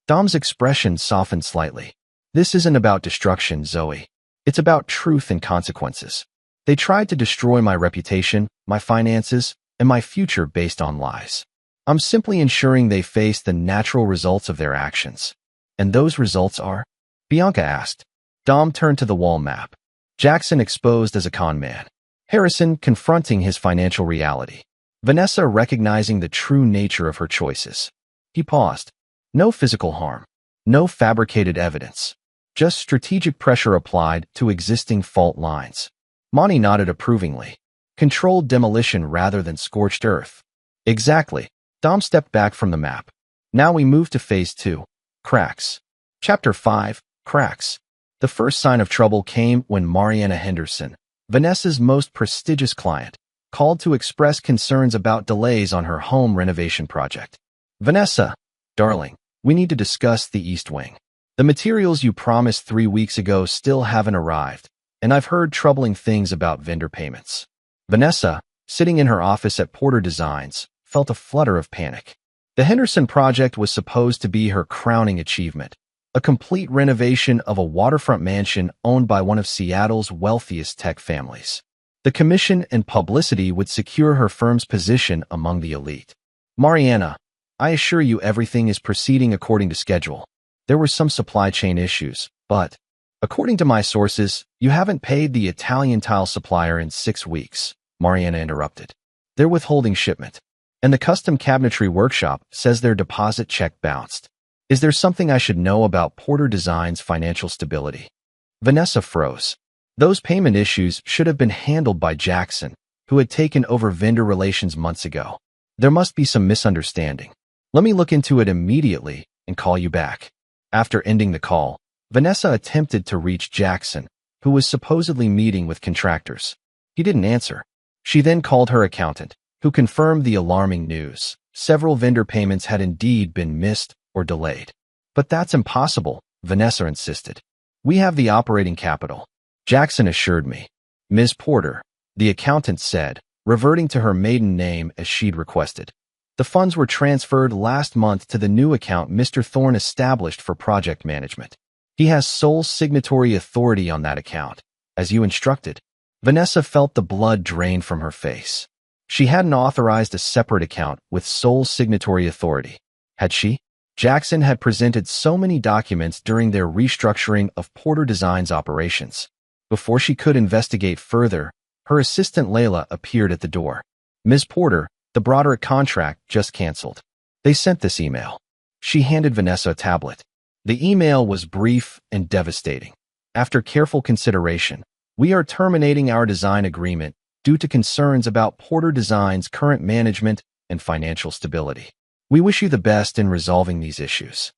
Dom's expression softened slightly. This isn't about destruction, Zoe. It's about truth and consequences. They tried to destroy my reputation, my finances, and my future based on lies. I'm simply ensuring they face the natural results of their actions. And those results are? Bianca asked. Dom turned to the wall map. Jackson exposed as a con man. Harrison confronting his financial reality. Vanessa recognizing the true nature of her choices. He paused. No physical harm. No fabricated evidence. Just strategic pressure applied to existing fault lines. Monty nodded approvingly. Controlled demolition rather than scorched earth. Exactly. Dom stepped back from the map. Now we move to Phase 2. Cracks. Chapter 5. Cracks. The first sign of trouble came when Mariana Henderson, Vanessa's most prestigious client, called to express concerns about delays on her home renovation project. Vanessa, darling, we need to discuss the East Wing. The materials you promised 3 weeks ago still haven't arrived, and I've heard troubling things about vendor payments. Vanessa, sitting in her office at Porter Designs, felt a flutter of panic. The Henderson project was supposed to be her crowning achievement, a complete renovation of a waterfront mansion owned by one of Seattle's wealthiest tech families. The commission and publicity would secure her firm's position among the elite. Mariana, I assure you everything is proceeding according to schedule. There were some supply chain issues, but, according to my sources, you haven't paid the Italian tile supplier in 6 weeks, Mariana interrupted. They're withholding shipment. And the custom cabinetry workshop says their deposit check bounced. Is there something I should know about Porter Design's financial stability? Vanessa froze. Those payment issues should have been handled by Jackson, who had taken over vendor relations months ago. There must be some misunderstanding. Let me look into it immediately and call you back. After ending the call, Vanessa attempted to reach Jackson, who was supposedly meeting with contractors. He didn't answer. She then called her accountant, who confirmed the alarming news. Several vendor payments had indeed been missed or delayed. But that's impossible, Vanessa insisted. We have the operating capital, Jackson assured me. Ms. Porter, the accountant said, reverting to her maiden name as she'd requested. The funds were transferred last month to the new account Mr. Thorne established for project management. He has sole signatory authority on that account, as you instructed. Vanessa felt the blood drain from her face. She hadn't authorized a separate account with sole signatory authority, had she? Jackson had presented so many documents during their restructuring of Porter Design's operations. Before she could investigate further, her assistant Layla appeared at the door. "Ms. Porter, the Broderick contract just canceled. They sent this email." She handed Vanessa a tablet. The email was brief and devastating. "After careful consideration, we are terminating our design agreement due to concerns about Porter Design's current management and financial stability. We wish you the best in resolving these issues."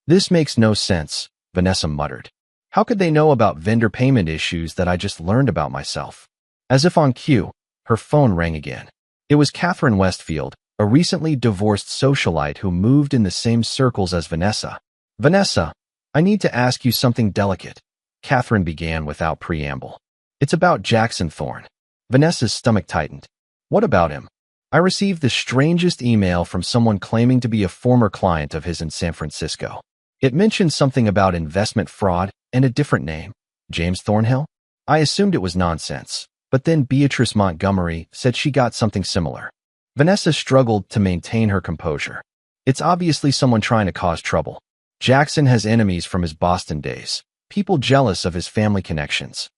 "This makes no sense," Vanessa muttered. "How could they know about vendor payment issues that I just learned about myself?" As if on cue, her phone rang again. It was Catherine Westfield, a recently divorced socialite who moved in the same circles as Vanessa. "Vanessa, I need to ask you something delicate," Catherine began without preamble. "It's about Jackson Thorne." Vanessa's stomach tightened. "What about him?" "I received the strangest email from someone claiming to be a former client of his in San Francisco. It mentioned something about investment fraud and a different name, James Thornhill. I assumed it was nonsense, but then Beatrice Montgomery said she got something similar." Vanessa struggled to maintain her composure. "It's obviously someone trying to cause trouble. Jackson has enemies from his Boston days, people jealous of his family connections."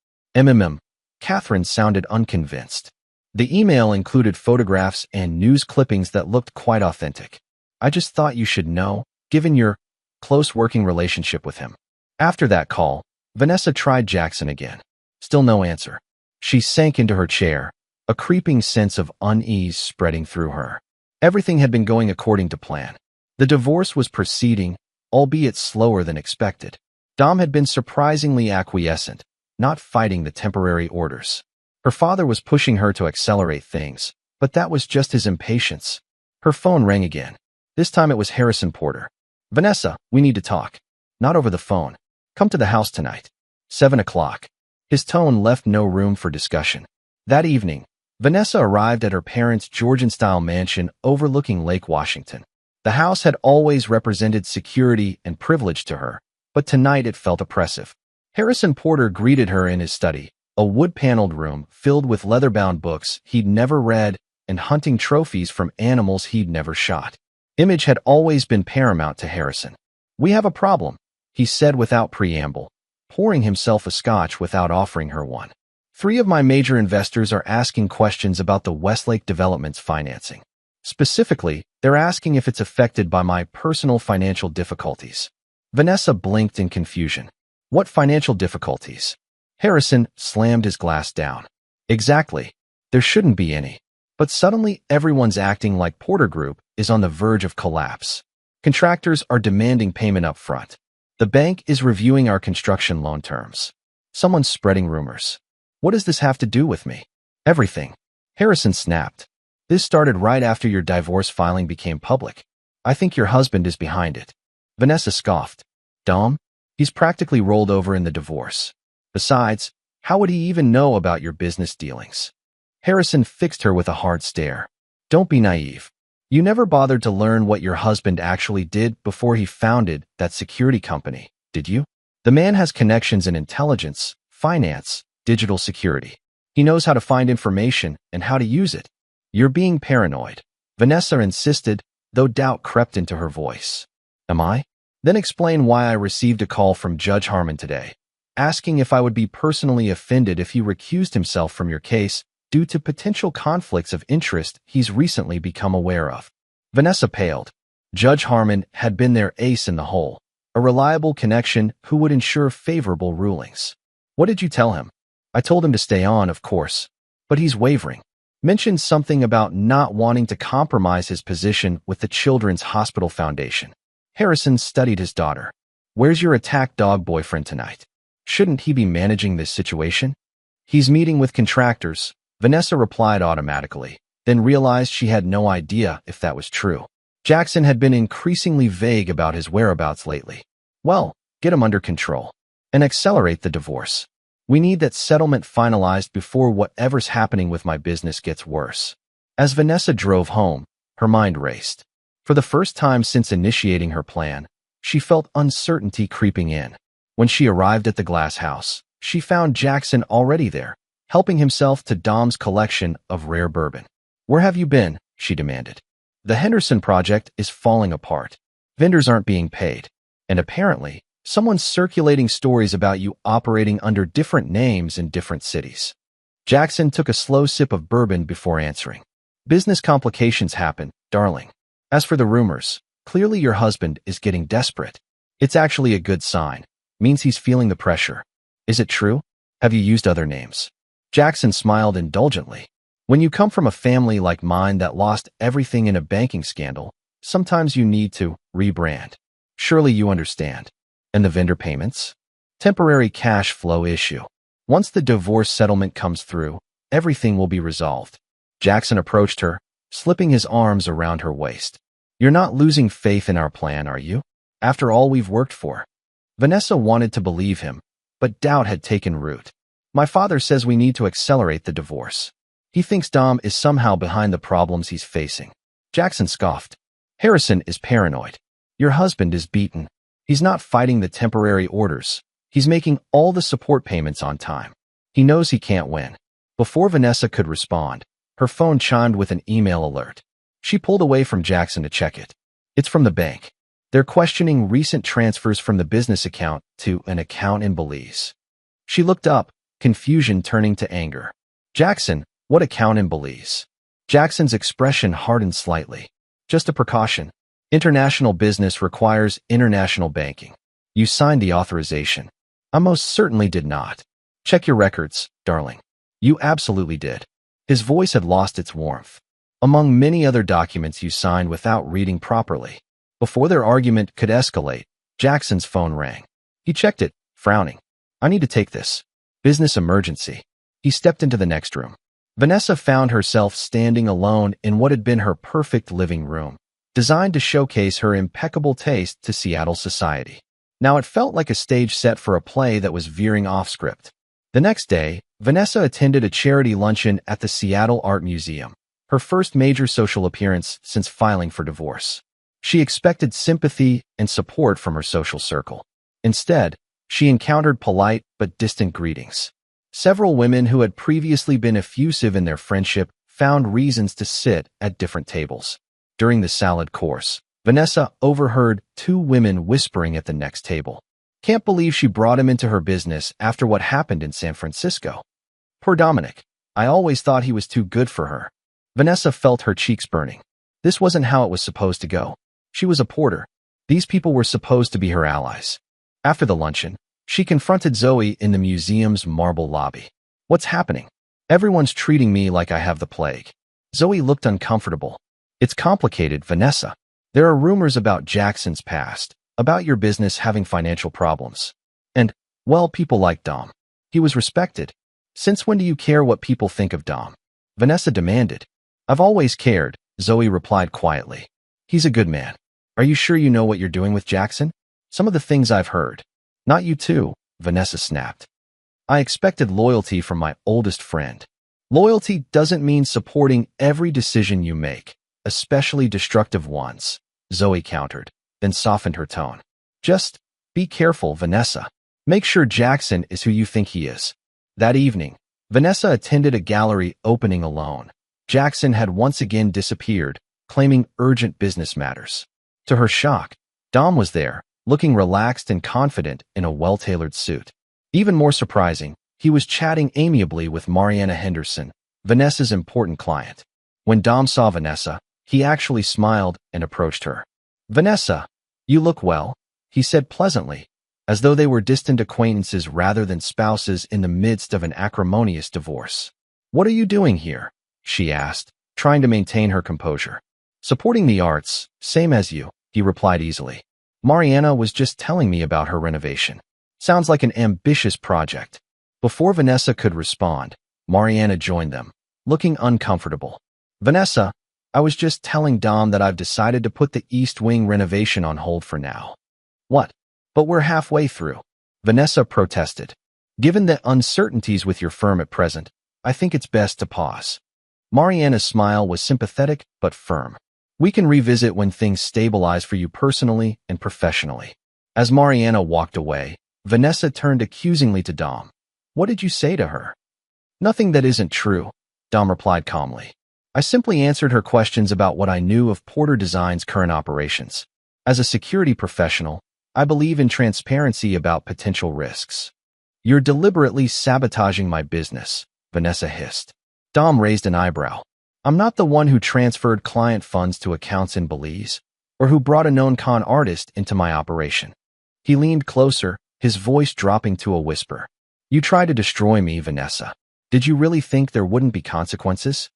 Catherine sounded unconvinced. The email included photographs and news clippings that looked quite authentic. "I just thought you should know, given your close working relationship with him." After that call, Vanessa tried Jackson again. Still no answer. She sank into her chair, a creeping sense of unease spreading through her. Everything had been going according to plan. The divorce was proceeding, albeit slower than expected. Dom had been surprisingly acquiescent, not fighting the temporary orders. Her father was pushing her to accelerate things, but that was just his impatience. Her phone rang again. This time it was Harrison Porter. "Vanessa, we need to talk." "Not over the phone. Come to the house tonight. 7 o'clock. His tone left no room for discussion. That evening, Vanessa arrived at her parents' Georgian-style mansion overlooking Lake Washington. The house had always represented security and privilege to her, but tonight it felt oppressive. Harrison Porter greeted her in his study, a wood-paneled room filled with leather-bound books he'd never read and hunting trophies from animals he'd never shot. Image had always been paramount to Harrison. "We have a problem," he said without preamble, pouring himself a scotch without offering her one. "3 of my major investors are asking questions about the Westlake Development's financing. Specifically, they're asking if it's affected by my personal financial difficulties." Vanessa blinked in confusion. "What financial difficulties?" Harrison slammed his glass down. "Exactly. There shouldn't be any. But suddenly everyone's acting like Porter Group is on the verge of collapse. Contractors are demanding payment up front. The bank is reviewing our construction loan terms. Someone's spreading rumors." "What does this have to do with me?" "Everything." Harrison snapped. "This started right after your divorce filing became public. I think your husband is behind it." Vanessa scoffed. "Dom? He's practically rolled over in the divorce. Besides, how would he even know about your business dealings?" Harrison fixed her with a hard stare. "Don't be naive. You never bothered to learn what your husband actually did before he founded that security company, did you? The man has connections in intelligence, finance, digital security. He knows how to find information and how to use it." "You're being paranoid," Vanessa insisted, though doubt crept into her voice. "Am I? Then explain why I received a call from Judge Harmon today, asking if I would be personally offended if he recused himself from your case due to potential conflicts of interest he's recently become aware of." Vanessa paled. Judge Harmon had been their ace in the hole, a reliable connection who would ensure favorable rulings. "What did you tell him?" "I told him to stay on, of course. But he's wavering. Mentioned something about not wanting to compromise his position with the Children's Hospital Foundation." Harrison studied his daughter. "Where's your attack dog boyfriend tonight? Shouldn't he be managing this situation?" "He's meeting with contractors," Vanessa replied automatically, then realized she had no idea if that was true. Jackson had been increasingly vague about his whereabouts lately. "Well, get him under control. And accelerate the divorce. We need that settlement finalized before whatever's happening with my business gets worse." As Vanessa drove home, her mind raced. For the first time since initiating her plan, she felt uncertainty creeping in. When she arrived at the glass house, she found Jackson already there, helping himself to Dom's collection of rare bourbon. "Where have you been?" she demanded. "The Henderson project is falling apart. Vendors aren't being paid. And apparently, someone's circulating stories about you operating under different names in different cities. Jackson took a slow sip of bourbon before answering. Business complications happen, darling. As for the rumors, clearly your husband is getting desperate. It's actually a good sign. Means he's feeling the pressure. Is it true? Have you used other names? Jackson smiled indulgently. When you come from a family like mine that lost everything in a banking scandal, sometimes you need to rebrand. Surely you understand. And the vendor payments? Temporary cash flow issue. Once the divorce settlement comes through, everything will be resolved. Jackson approached her, slipping his arms around her waist. You're not losing faith in our plan, are you? After all we've worked for. Vanessa wanted to believe him, but doubt had taken root. My father says we need to accelerate the divorce. He thinks Dom is somehow behind the problems he's facing. Jackson scoffed. Harrison is paranoid. Your husband is beaten. He's not fighting the temporary orders. He's making all the support payments on time. He knows he can't win. Before Vanessa could respond, her phone chimed with an email alert. She pulled away from Jackson to check it. It's from the bank. They're questioning recent transfers from the business account to an account in Belize. She looked up, confusion turning to anger. Jackson, what account in Belize? Jackson's expression hardened slightly. Just a precaution. International business requires international banking. You signed the authorization. I most certainly did not. Check your records, darling. You absolutely did. His voice had lost its warmth. Among many other documents you signed without reading properly. Before their argument could escalate, Jackson's phone rang. He checked it, frowning. I need to take this. Business emergency. He stepped into the next room. Vanessa found herself standing alone in what had been her perfect living room, designed to showcase her impeccable taste to Seattle society. Now it felt like a stage set for a play that was veering off script. The next day, Vanessa attended a charity luncheon at the Seattle Art Museum, her first major social appearance since filing for divorce. She expected sympathy and support from her social circle. Instead, she encountered polite but distant greetings. Several women who had previously been effusive in their friendship found reasons to sit at different tables. During the salad course, Vanessa overheard two women whispering at the next table. Can't believe she brought him into her business after what happened in San Francisco. Poor Dominic. I always thought he was too good for her. Vanessa felt her cheeks burning. This wasn't how it was supposed to go. She was a porter. These people were supposed to be her allies. After the luncheon, she confronted Zoe in the museum's marble lobby. What's happening? Everyone's treating me like I have the plague. Zoe looked uncomfortable. It's complicated, Vanessa. There are rumors about Jackson's past, about your business having financial problems. And, well, people like Dom. He was respected. Since when do you care what people think of Dom? Vanessa demanded. I've always cared, Zoe replied quietly. He's a good man. Are you sure you know what you're doing with Jackson? Some of the things I've heard. Not you too, Vanessa snapped. I expected loyalty from my oldest friend. Loyalty doesn't mean supporting every decision you make, especially destructive ones, Zoe countered, then softened her tone. Just be careful, Vanessa. Make sure Jackson is who you think he is. That evening, Vanessa attended a gallery opening alone. Jackson had once again disappeared, claiming urgent business matters. To her shock, Dom was there, looking relaxed and confident in a well-tailored suit. Even more surprising, he was chatting amiably with Mariana Henderson, Vanessa's important client. When Dom saw Vanessa, he actually smiled and approached her. Vanessa, you look well, he said pleasantly, as though they were distant acquaintances rather than spouses in the midst of an acrimonious divorce. What are you doing here? She asked, trying to maintain her composure. Supporting the arts, same as you, he replied easily. Mariana was just telling me about her renovation. Sounds like an ambitious project. Before Vanessa could respond, Mariana joined them, looking uncomfortable. Vanessa, I was just telling Dom that I've decided to put the East Wing renovation on hold for now. What? But we're halfway through. Vanessa protested. Given the uncertainties with your firm at present, I think it's best to pause. Mariana's smile was sympathetic but firm. We can revisit when things stabilize for you personally and professionally. As Mariana walked away, Vanessa turned accusingly to Dom. What did you say to her? Nothing that isn't true, Dom replied calmly. I simply answered her questions about what I knew of Porter Design's current operations. As a security professional, I believe in transparency about potential risks. You're deliberately sabotaging my business, Vanessa hissed. Dom raised an eyebrow. I'm not the one who transferred client funds to accounts in Belize, or who brought a known con artist into my operation. He leaned closer, his voice dropping to a whisper. You tried to destroy me, Vanessa. Did you really think there wouldn't be consequences?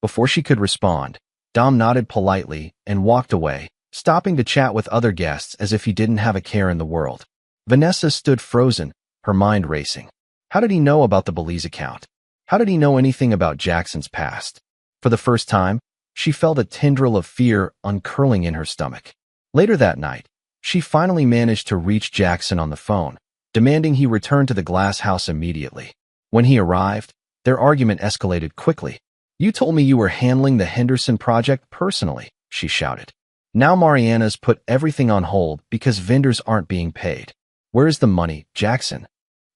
Before she could respond, Dom nodded politely and walked away, stopping to chat with other guests as if he didn't have a care in the world. Vanessa stood frozen, her mind racing. How did he know about the Belize account? How did he know anything about Jackson's past? For the first time, she felt a tendril of fear uncurling in her stomach. Later that night, she finally managed to reach Jackson on the phone, demanding he return to the glass house immediately. When he arrived, their argument escalated quickly. You told me you were handling the Henderson project personally, she shouted. Now Mariana's put everything on hold because vendors aren't being paid. Where's the money, Jackson?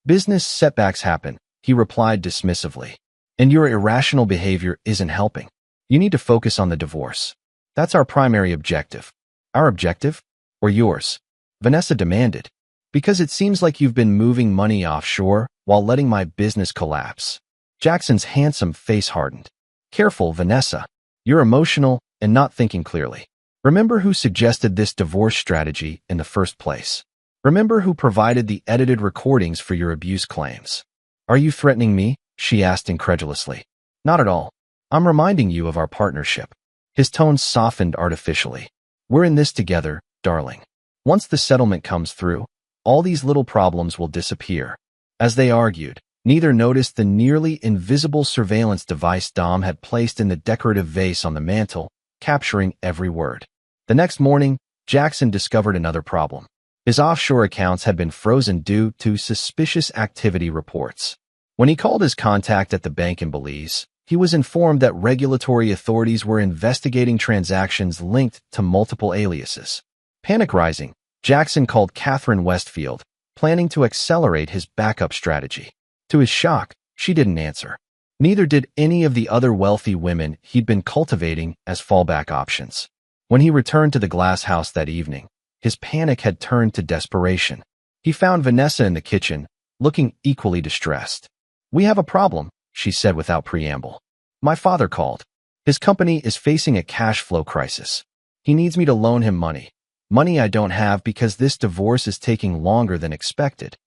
Business setbacks happen, he replied dismissively. And your irrational behavior isn't helping. You need to focus on the divorce. That's our primary objective. Our objective? Or yours? Vanessa demanded. Because it seems like you've been moving money offshore while letting my business collapse. Jackson's handsome face hardened. Careful, Vanessa. You're emotional and not thinking clearly. Remember who suggested this divorce strategy in the first place. Remember who provided the edited recordings for your abuse claims. Are you threatening me? She asked incredulously. Not at all. I'm reminding you of our partnership. His tone softened artificially. We're in this together, darling. Once the settlement comes through, all these little problems will disappear. As they argued, neither noticed the nearly invisible surveillance device Dom had placed in the decorative vase on the mantel, capturing every word. The next morning, Jackson discovered another problem. His offshore accounts had been frozen due to suspicious activity reports. When he called his contact at the bank in Belize, he was informed that regulatory authorities were investigating transactions linked to multiple aliases. Panic rising, Jackson called Catherine Westfield, planning to accelerate his backup strategy. To his shock, she didn't answer. Neither did any of the other wealthy women he'd been cultivating as fallback options. When he returned to the glass house that evening, his panic had turned to desperation. He found Vanessa in the kitchen, looking equally distressed. We have a problem, she said without preamble. My father called. His company is facing a cash flow crisis. He needs me to loan him money. Money I don't have because this divorce is taking longer than expected.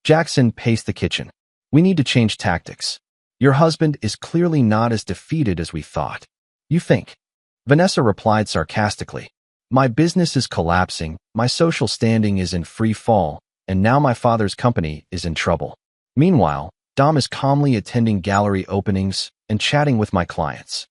Jackson paced the kitchen. We need to change tactics. Your husband is clearly not as defeated as we thought. You think? Vanessa replied sarcastically. My business is collapsing, my social standing is in free fall, and now my father's company is in trouble. Meanwhile, Dom is calmly attending gallery openings and chatting with my clients.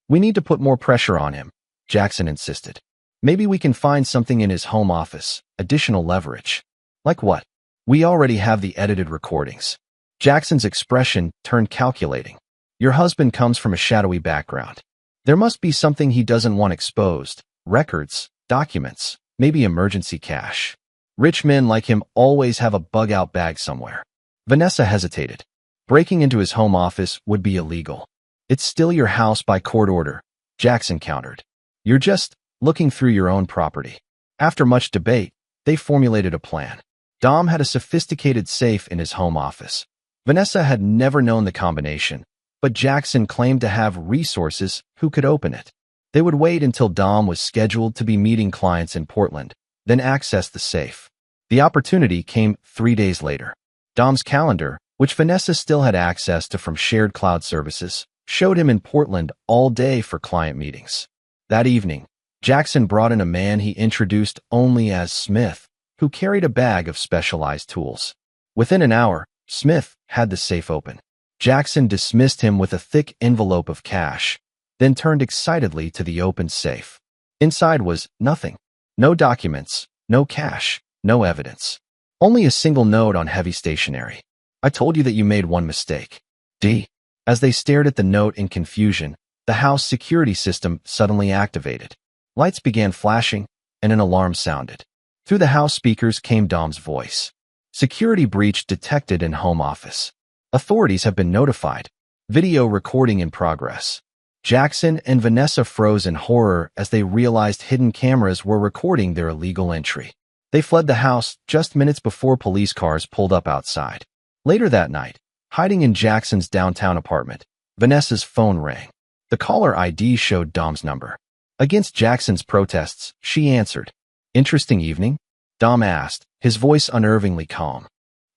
We need to put more pressure on him, Jackson insisted. Maybe we can find something in his home office, additional leverage. Like what? We already have the edited recordings. Jackson's expression turned calculating. Your husband comes from a shadowy background. There must be something he doesn't want exposed. Records, documents, maybe emergency cash. Rich men like him always have a bug-out bag somewhere. Vanessa hesitated. Breaking into his home office would be illegal. It's still your house by court order, Jackson countered. You're just looking through your own property. After much debate, they formulated a plan. Dom had a sophisticated safe in his home office. Vanessa had never known the combination, but Jackson claimed to have resources who could open it. They would wait until Dom was scheduled to be meeting clients in Portland, then access the safe. The opportunity came 3 days later. Dom's calendar, which Vanessa still had access to from shared cloud services, showed him in Portland all day for client meetings. That evening, Jackson brought in a man he introduced only as Smith, who carried a bag of specialized tools. Within an hour, Smith had the safe open. Jackson dismissed him with a thick envelope of cash, then turned excitedly to the open safe. Inside was nothing. No documents, no cash, no evidence. Only a single note on heavy stationery. I told you that you made one mistake. D. As they stared at the note in confusion, the house security system suddenly activated. Lights began flashing, and an alarm sounded. Through the house speakers came Dom's voice. Security breach detected in home office. Authorities have been notified. Video recording in progress. Jackson and Vanessa froze in horror as they realized hidden cameras were recording their illegal entry. They fled the house just minutes before police cars pulled up outside. Later that night, hiding in Jackson's downtown apartment, Vanessa's phone rang. The caller ID showed Dom's number. Against Jackson's protests, she answered. "Interesting evening?" Dom asked, his voice unnervingly calm.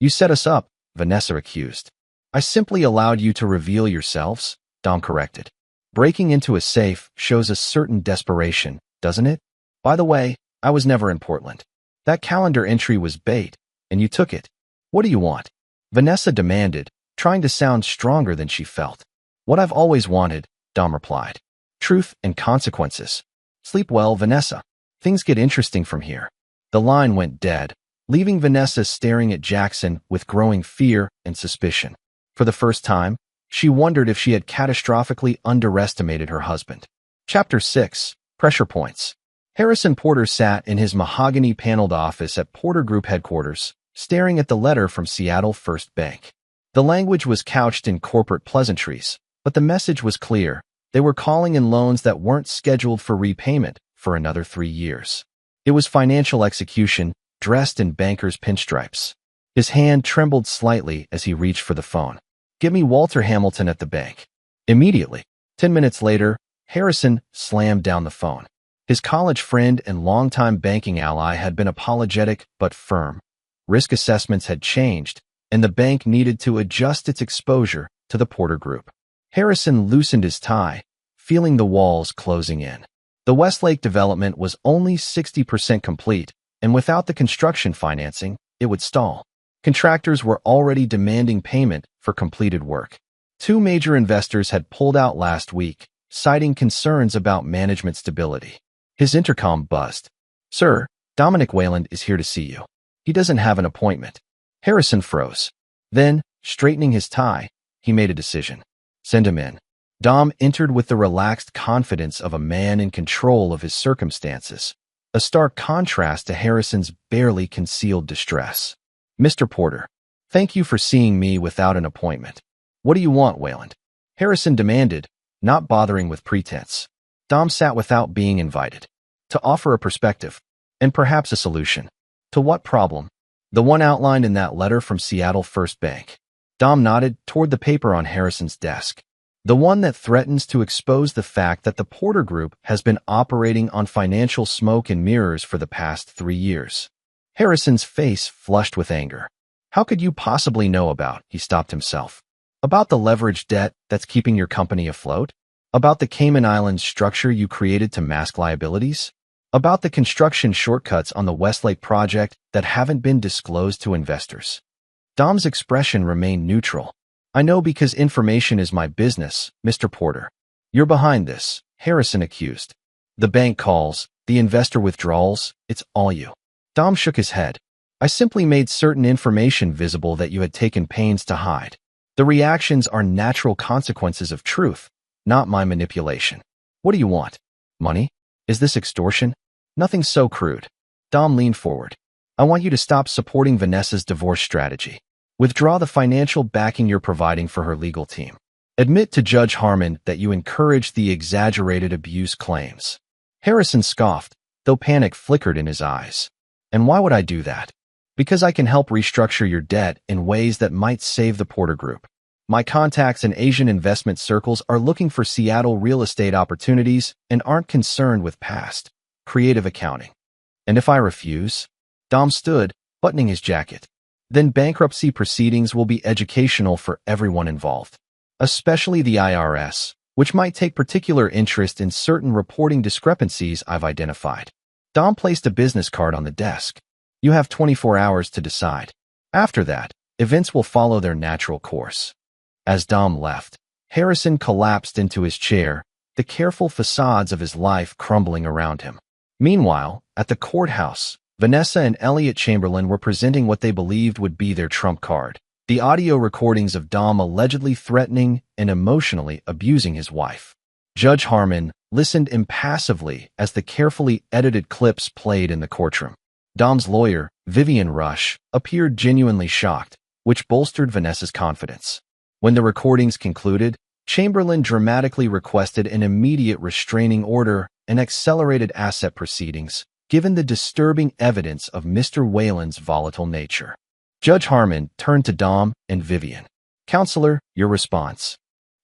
"You set us up," Vanessa accused. "I simply allowed you to reveal yourselves," Dom corrected. "Breaking into a safe shows a certain desperation, doesn't it? By the way, I was never in Portland. That calendar entry was bait, and you took it. What do you want?" Vanessa demanded, trying to sound stronger than she felt. "What I've always wanted," Dom replied. "Truth and consequences. Sleep well, Vanessa. Things get interesting from here." The line went dead, leaving Vanessa staring at Jackson with growing fear and suspicion. For the first time, she wondered if she had catastrophically underestimated her husband. Chapter 6. Pressure Points. Harrison Porter sat in his mahogany-paneled office at Porter Group headquarters, staring at the letter from Seattle First Bank. The language was couched in corporate pleasantries, but the message was clear. They were calling in loans that weren't scheduled for repayment for another 3 years. It was financial execution, dressed in banker's pinstripes. His hand trembled slightly as he reached for the phone. "Give me Walter Hamilton at the bank." Immediately. 10 minutes later, Harrison slammed down the phone. His college friend and longtime banking ally had been apologetic but firm. Risk assessments had changed, and the bank needed to adjust its exposure to the Porter Group. Harrison loosened his tie, feeling the walls closing in. The Westlake development was only 60% complete, and without the construction financing, it would stall. Contractors were already demanding payment for completed work. 2 major investors had pulled out last week, citing concerns about management stability. His intercom buzzed. "Sir, Dominic Wayland is here to see you. He doesn't have an appointment." Harrison froze. Then, straightening his tie, he made a decision. "Send him in." Dom entered with the relaxed confidence of a man in control of his circumstances, a stark contrast to Harrison's barely concealed distress. "Mr. Porter, thank you for seeing me without an appointment. What do you want, Wayland?" Harrison demanded, not bothering with pretense. Dom sat without being invited. "To offer a perspective, and perhaps a solution." "To what problem?" "The one outlined in that letter from Seattle First Bank." Dom nodded toward the paper on Harrison's desk. "The one that threatens to expose the fact that the Porter Group has been operating on financial smoke and mirrors for the past 3 years. Harrison's face flushed with anger. "How could you possibly know about," he stopped himself, "about the leveraged debt that's keeping your company afloat? About the Cayman Islands structure you created to mask liabilities? About the construction shortcuts on the Westlake project that haven't been disclosed to investors?" Dom's expression remained neutral. "I know because information is my business, Mr. Porter." "You're behind this," Harrison accused. "The bank calls, the investor withdrawals, it's all you." Dom shook his head. "I simply made certain information visible that you had taken pains to hide. The reactions are natural consequences of truth, not my manipulation." "What do you want? Money? Is this extortion?" "Nothing so crude." Dom leaned forward. "I want you to stop supporting Vanessa's divorce strategy. Withdraw the financial backing you're providing for her legal team. Admit to Judge Harmon that you encouraged the exaggerated abuse claims." Harrison scoffed, though panic flickered in his eyes. "And why would I do that?" "Because I can help restructure your debt in ways that might save the Porter Group. My contacts in Asian investment circles are looking for Seattle real estate opportunities and aren't concerned with past, creative accounting." "And if I refuse?" Dom stood, buttoning his jacket. "Then bankruptcy proceedings will be educational for everyone involved, especially the IRS, which might take particular interest in certain reporting discrepancies I've identified." Dom placed a business card on the desk. "You have 24 hours to decide. After that, events will follow their natural course." As Dom left, Harrison collapsed into his chair, the careful facades of his life crumbling around him. Meanwhile, at the courthouse, Vanessa and Elliot Chamberlain were presenting what they believed would be their trump card: the audio recordings of Dom allegedly threatening and emotionally abusing his wife. Judge Harmon listened impassively as the carefully edited clips played in the courtroom. Dom's lawyer, Vivian Rush, appeared genuinely shocked, which bolstered Vanessa's confidence. When the recordings concluded, Chamberlain dramatically requested an immediate restraining order and accelerated asset proceedings, given the disturbing evidence of Mr. Whalen's volatile nature. Judge Harmon turned to Dom and Vivian. "Counselor, your response."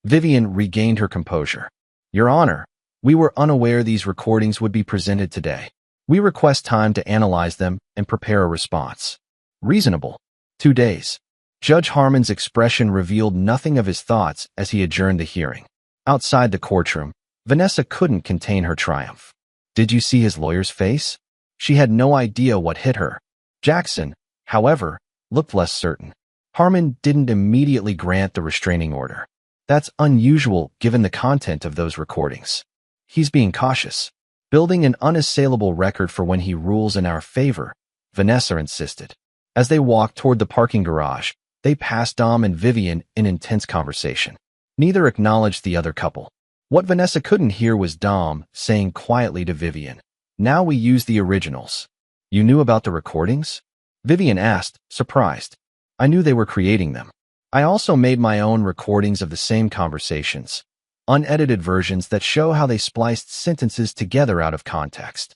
Vivian regained her composure. "Your Honor, we were unaware these recordings would be presented today. We request time to analyze them and prepare a response." "Reasonable. 2 days." Judge Harmon's expression revealed nothing of his thoughts as he adjourned the hearing. Outside the courtroom, Vanessa couldn't contain her triumph. Did you see his lawyer's face? She had no idea what hit her. Jackson, however, looked less certain. Harmon didn't immediately grant the restraining order. That's unusual given the content of those recordings. He's being cautious, building an unassailable record for when he rules in our favor, Vanessa insisted. As they walked toward the parking garage, they passed Dom and Vivian in intense conversation. Neither acknowledged the other couple. What Vanessa couldn't hear was Dom saying quietly to Vivian, "Now we use the originals." "You knew about the recordings?" Vivian asked, surprised. "I knew they were creating them. I also made my own recordings of the same conversations, unedited versions that show how they spliced sentences together out of context."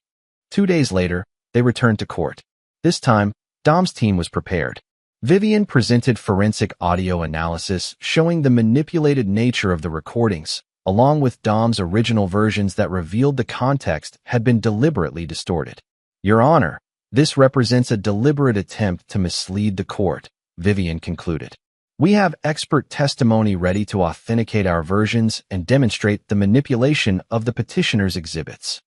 2 days later, they returned to court. This time, Dom's team was prepared. Vivian presented forensic audio analysis showing the manipulated nature of the recordings, along with Dom's original versions that revealed the context had been deliberately distorted. "Your Honor, this represents a deliberate attempt to mislead the court," Vivian concluded. "We have expert testimony ready to authenticate our versions and demonstrate the manipulation of the petitioner's exhibits."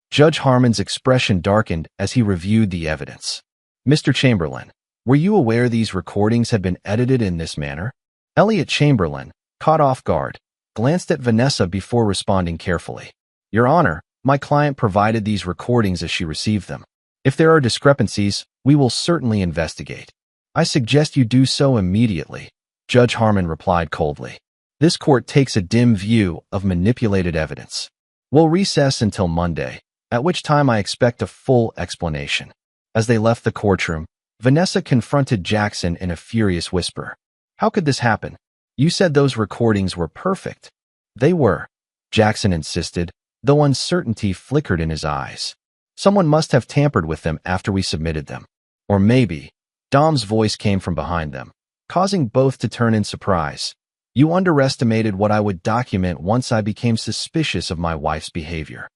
Judge Harmon's expression darkened as he reviewed the evidence. "Mr. Chamberlain, were you aware these recordings had been edited in this manner?" Elliot Chamberlain, caught off guard, glanced at Vanessa before responding carefully. "Your Honor, my client provided these recordings as she received them. If there are discrepancies, we will certainly investigate." "I suggest you do so immediately," Judge Harmon replied coldly. "This court takes a dim view of manipulated evidence. We'll recess until Monday, at which time I expect a full explanation." As they left the courtroom, Vanessa confronted Jackson in a furious whisper. "How could this happen? You said those recordings were perfect." "They were," Jackson insisted, though uncertainty flickered in his eyes. "Someone must have tampered with them after we submitted them. Or maybe," Dom's voice came from behind them, causing both to turn in surprise, "you underestimated what I would document once I became suspicious of my wife's behavior."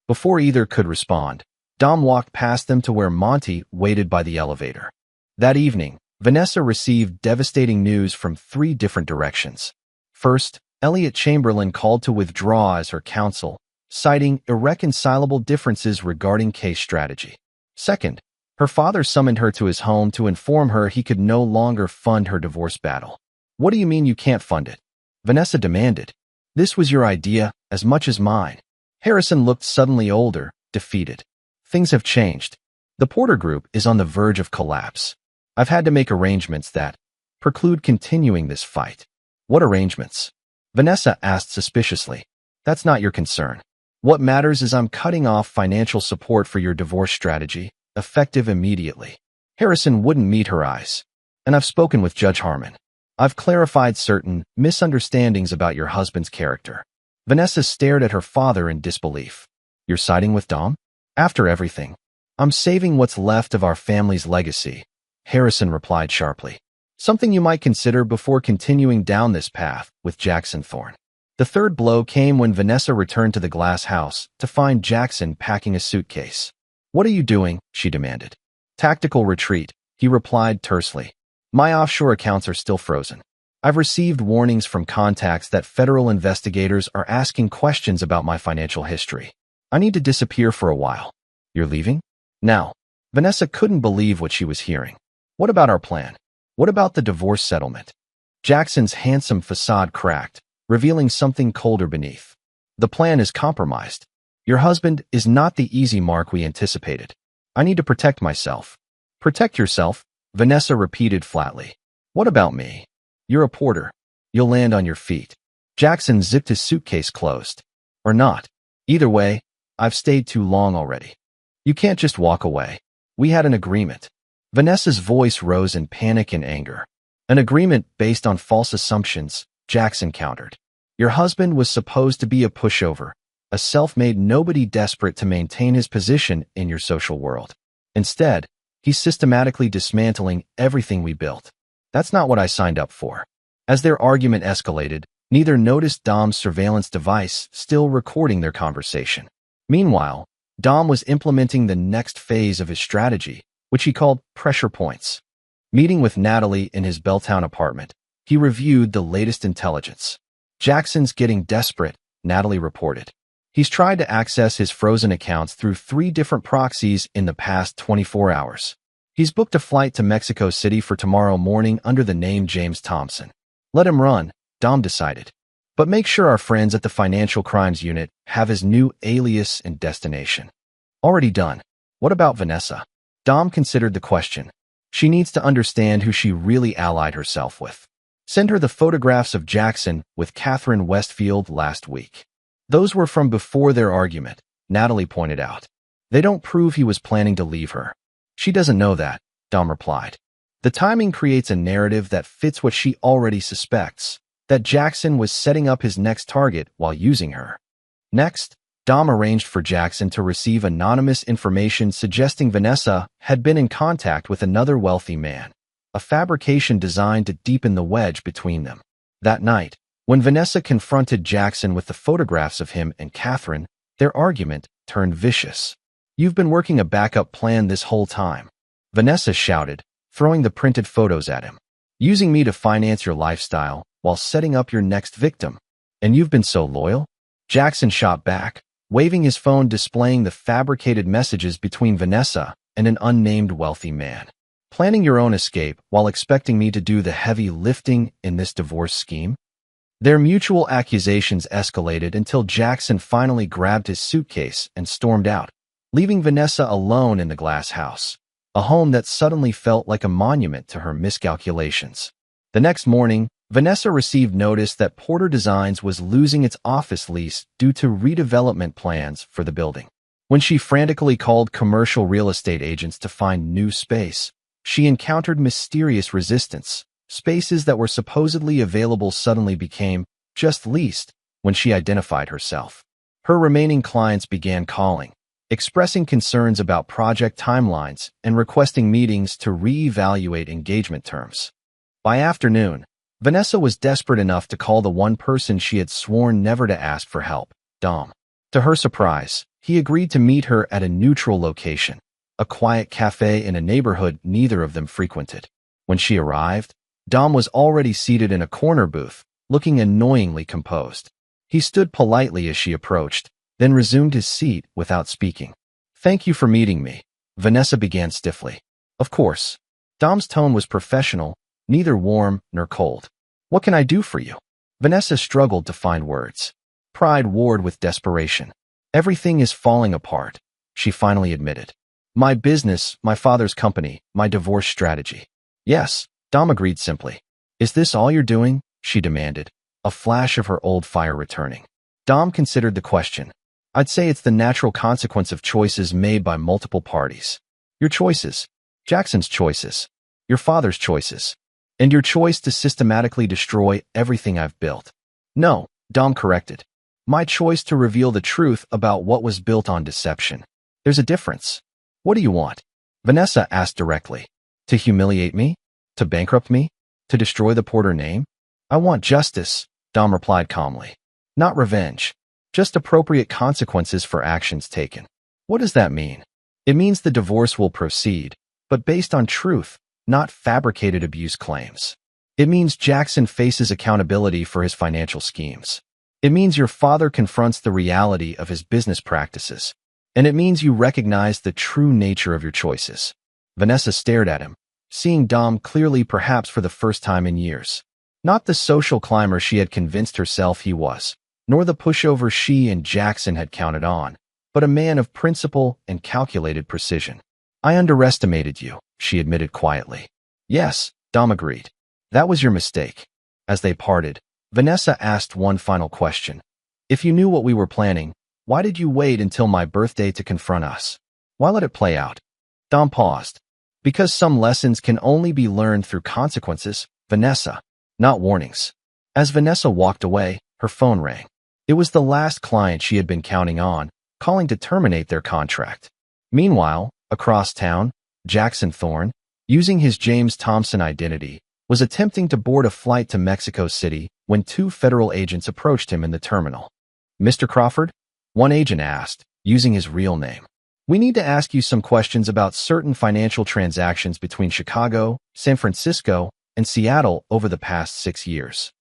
Before either could respond, Dom walked past them to where Monty waited by the elevator. That evening, Vanessa received devastating news from 3 different directions. First, Elliot Chamberlain called to withdraw as her counsel, citing irreconcilable differences regarding case strategy. Second, her father summoned her to his home to inform her he could no longer fund her divorce battle. "What do you mean you can't fund it?" Vanessa demanded. "This was your idea as much as mine." Harrison looked suddenly older, defeated. "Things have changed. The Porter Group is on the verge of collapse. I've had to make arrangements that preclude continuing this fight." "What arrangements?" Vanessa asked suspiciously. "That's not your concern. What matters is I'm cutting off financial support for your divorce strategy, effective immediately." Harrison wouldn't meet her eyes. "And I've spoken with Judge Harmon. I've clarified certain misunderstandings about your husband's character." Vanessa stared at her father in disbelief. "You're siding with Dom? After everything?" "I'm saving what's left of our family's legacy," Harrison replied sharply. "Something you might consider before continuing down this path with Jackson Thorne." The third blow came when Vanessa returned to the glass house to find Jackson packing a suitcase. "What are you doing?" she demanded. "Tactical retreat," he replied tersely. "My offshore accounts are still frozen. I've received warnings from contacts that federal investigators are asking questions about my financial history. I need to disappear for a while." "You're leaving? Now?" Vanessa couldn't believe what she was hearing. "What about our plan? What about the divorce settlement?" Jackson's handsome facade cracked, revealing something colder beneath. "The plan is compromised. Your husband is not the easy mark we anticipated. I need to protect myself." "Protect yourself?" Vanessa repeated flatly. "What about me? You're a porter. You'll land on your feet." Jackson zipped his suitcase closed. "Or not. Either way, I've stayed too long already. You can't just walk away. We had an agreement." Vanessa's voice rose in panic and anger. "An agreement based on false assumptions," Jackson countered. Your husband was supposed to be a pushover, a self-made nobody desperate to maintain his position in your social world. Instead, he's systematically dismantling everything we built. That's not what I signed up for. As their argument escalated, neither noticed Dom's surveillance device still recording their conversation. Meanwhile, Dom was implementing the next phase of his strategy, which he called pressure points. Meeting with Natalie in his Belltown apartment, he reviewed the latest intelligence. Jackson's getting desperate, Natalie reported. He's tried to access his frozen accounts through 3 different proxies in the past 24 hours. He's booked a flight to Mexico City for tomorrow morning under the name James Thompson. Let him run, Dom decided. But make sure our friends at the Financial Crimes Unit have his new alias and destination. Already done. What about Vanessa? Dom considered the question. She needs to understand who she really allied herself with. Send her the photographs of Jackson with Catherine Westfield last week. Those were from before their argument, Natalie pointed out. They don't prove he was planning to leave her. She doesn't know that, Dom replied. The timing creates a narrative that fits what she already suspects, that Jackson was setting up his next target while using her. Next, Dom arranged for Jackson to receive anonymous information suggesting Vanessa had been in contact with another wealthy man, a fabrication designed to deepen the wedge between them. That night, when Vanessa confronted Jackson with the photographs of him and Catherine, their argument turned vicious. You've been working a backup plan this whole time, Vanessa shouted, throwing the printed photos at him. Using me to finance your lifestyle while setting up your next victim. And you've been so loyal? Jackson shot back, waving his phone displaying the fabricated messages between Vanessa and an unnamed wealthy man. Planning your own escape while expecting me to do the heavy lifting in this divorce scheme? Their mutual accusations escalated until Jackson finally grabbed his suitcase and stormed out, leaving Vanessa alone in the glass house, a home that suddenly felt like a monument to her miscalculations. The next morning, Vanessa received notice that Porter Designs was losing its office lease due to redevelopment plans for the building. When she frantically called commercial real estate agents to find new space, she encountered mysterious resistance. Spaces that were supposedly available suddenly became just leased when she identified herself. Her remaining clients began calling, expressing concerns about project timelines and requesting meetings to re-evaluate engagement terms. By afternoon, Vanessa was desperate enough to call the one person she had sworn never to ask for help, Dom. To her surprise, he agreed to meet her at a neutral location, a quiet cafe in a neighborhood neither of them frequented. When she arrived, Dom was already seated in a corner booth, looking annoyingly composed. He stood politely as she approached, then resumed his seat without speaking. Thank you for meeting me, Vanessa began stiffly. Of course. Dom's tone was professional, neither warm nor cold. What can I do for you? Vanessa struggled to find words. Pride warred with desperation. Everything is falling apart, she finally admitted. My business, my father's company, my divorce strategy. Yes, Dom agreed simply. Is this all you're doing? She demanded, a flash of her old fire returning. Dom considered the question. I'd say it's the natural consequence of choices made by multiple parties. Your choices, Jackson's choices, your father's choices, and your choice to systematically destroy everything I've built. No, Dom corrected. My choice to reveal the truth about what was built on deception. There's a difference. What do you want? Vanessa asked directly. To humiliate me? To bankrupt me? To destroy the Porter name? I want justice, Dom replied calmly. Not revenge. Just appropriate consequences for actions taken. What does that mean? It means the divorce will proceed, but based on truth, not fabricated abuse claims. It means Jackson faces accountability for his financial schemes. It means your father confronts the reality of his business practices. And it means you recognize the true nature of your choices. Vanessa stared at him, seeing Dom clearly perhaps for the first time in years. Not the social climber she had convinced herself he was, nor the pushover she and Jackson had counted on, but a man of principle and calculated precision. I underestimated you, she admitted quietly. Yes, Dom agreed. That was your mistake. As they parted, Vanessa asked one final question. If you knew what we were planning, why did you wait until my birthday to confront us? Why let it play out? Dom paused. Because some lessons can only be learned through consequences, Vanessa, not warnings. As Vanessa walked away, Her phone rang. It was the last client she had been counting on, calling to terminate their contract. Meanwhile, across town, Jackson Thorne, using his James Thompson identity, was attempting to board a flight to Mexico City when two federal agents approached him in the terminal. "Mr. Crawford?" one agent asked, using his real name. "We need to ask you some questions about certain financial transactions between Chicago, San Francisco, and Seattle over the past 6 years."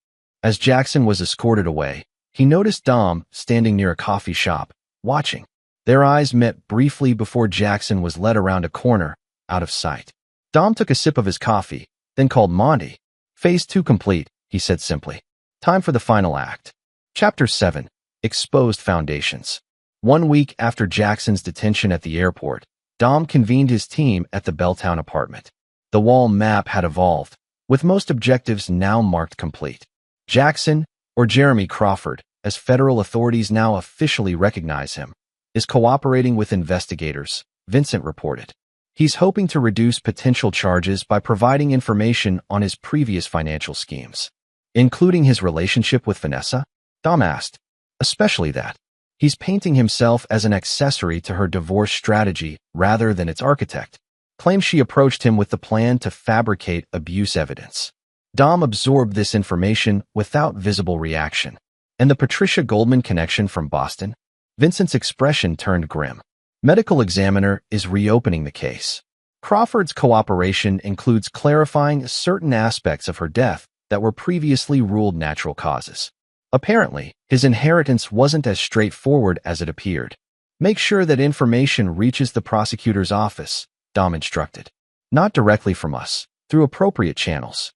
As Jackson was escorted away, he noticed Dom standing near a coffee shop, watching. Their eyes met briefly before Jackson was led around a corner, out of sight. Dom took a sip of his coffee, then called Monty. "Phase 2 complete," he said simply. "Time for the final act." Chapter 7. Exposed Foundations. 1 week after Jackson's detention at the airport, Dom convened his team at the Belltown apartment. The wall map had evolved, with most objectives now marked complete. Jackson, or Jeremy Crawford, as federal authorities now officially recognize him, is cooperating with investigators, Vincent reported. He's hoping to reduce potential charges by providing information on his previous financial schemes. "Including his relationship with Vanessa?" Dom asked. "Especially that. He's painting himself as an accessory to her divorce strategy rather than its architect. Claims she approached him with the plan to fabricate abuse evidence." Dom absorbed this information without visible reaction. "And the Patricia Goldman connection from Boston?" Vincent's expression turned grim. "Medical examiner is reopening the case. Crawford's cooperation includes clarifying certain aspects of her death that were previously ruled natural causes. Apparently, his inheritance wasn't as straightforward as it appeared. Make sure that information reaches the prosecutor's office," Dom instructed. "Not directly from us, through appropriate channels."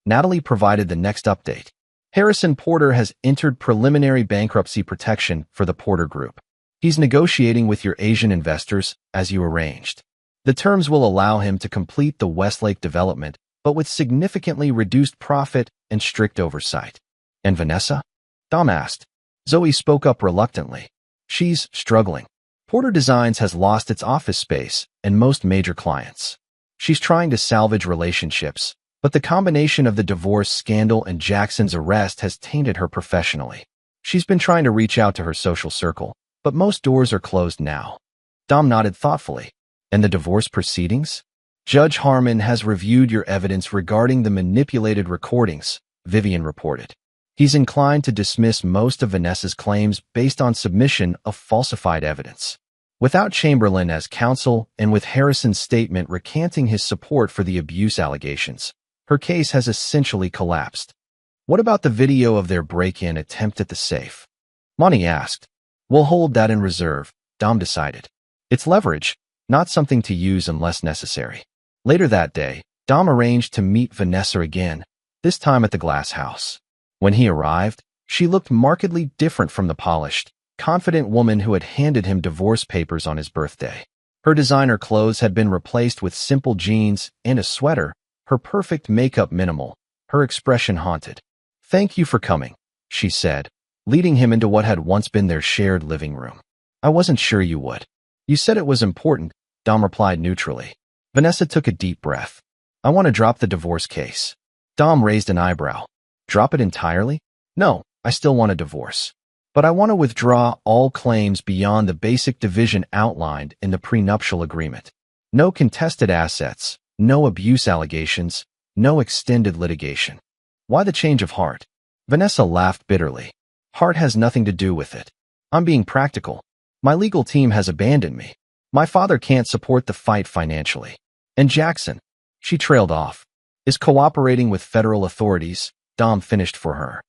Natalie provided the next update. "Harrison Porter has entered preliminary bankruptcy protection for the Porter Group. He's negotiating with your Asian investors, as you arranged. The terms will allow him to complete the Westlake development, but with significantly reduced profit and strict oversight." "And Vanessa?" Dom asked. Zoe spoke up reluctantly. "She's struggling. Porter Designs has lost its office space and most major clients. She's trying to salvage relationships, but the combination of the divorce scandal and Jackson's arrest has tainted her professionally. She's been trying to reach out to her social circle, but most doors are closed now." Dom nodded thoughtfully. "And the divorce proceedings?" "Judge Harmon has reviewed your evidence regarding the manipulated recordings," Vivian reported. "He's inclined to dismiss most of Vanessa's claims based on submission of falsified evidence. Without Chamberlain as counsel and with Harrison's statement recanting his support for the abuse allegations, her case has essentially collapsed." "What about the video of their break-in attempt at the safe?" Monty asked. "We'll hold that in reserve," Dom decided. "It's leverage, not something to use unless necessary." Later that day, Dom arranged to meet Vanessa again, this time at the glass house. When he arrived, she looked markedly different from the polished, confident woman who had handed him divorce papers on his birthday. Her designer clothes had been replaced with simple jeans and a sweater, her perfect makeup minimal, her expression haunted. "Thank you for coming," she said, leading him into what had once been their shared living room. "I wasn't sure you would." "You said it was important," Dom replied neutrally. Vanessa took a deep breath. "I want to drop the divorce case." Dom raised an eyebrow. "Drop it entirely?" "No, I still want a divorce. But I want to withdraw all claims beyond the basic division outlined in the prenuptial agreement. No contested assets, no abuse allegations, no extended litigation." "Why the change of heart?" Vanessa laughed bitterly. "Heart has nothing to do with it. I'm being practical. My legal team has abandoned me. My father can't support the fight financially. And Jackson," she trailed off, "is cooperating with federal authorities," Dom finished for her.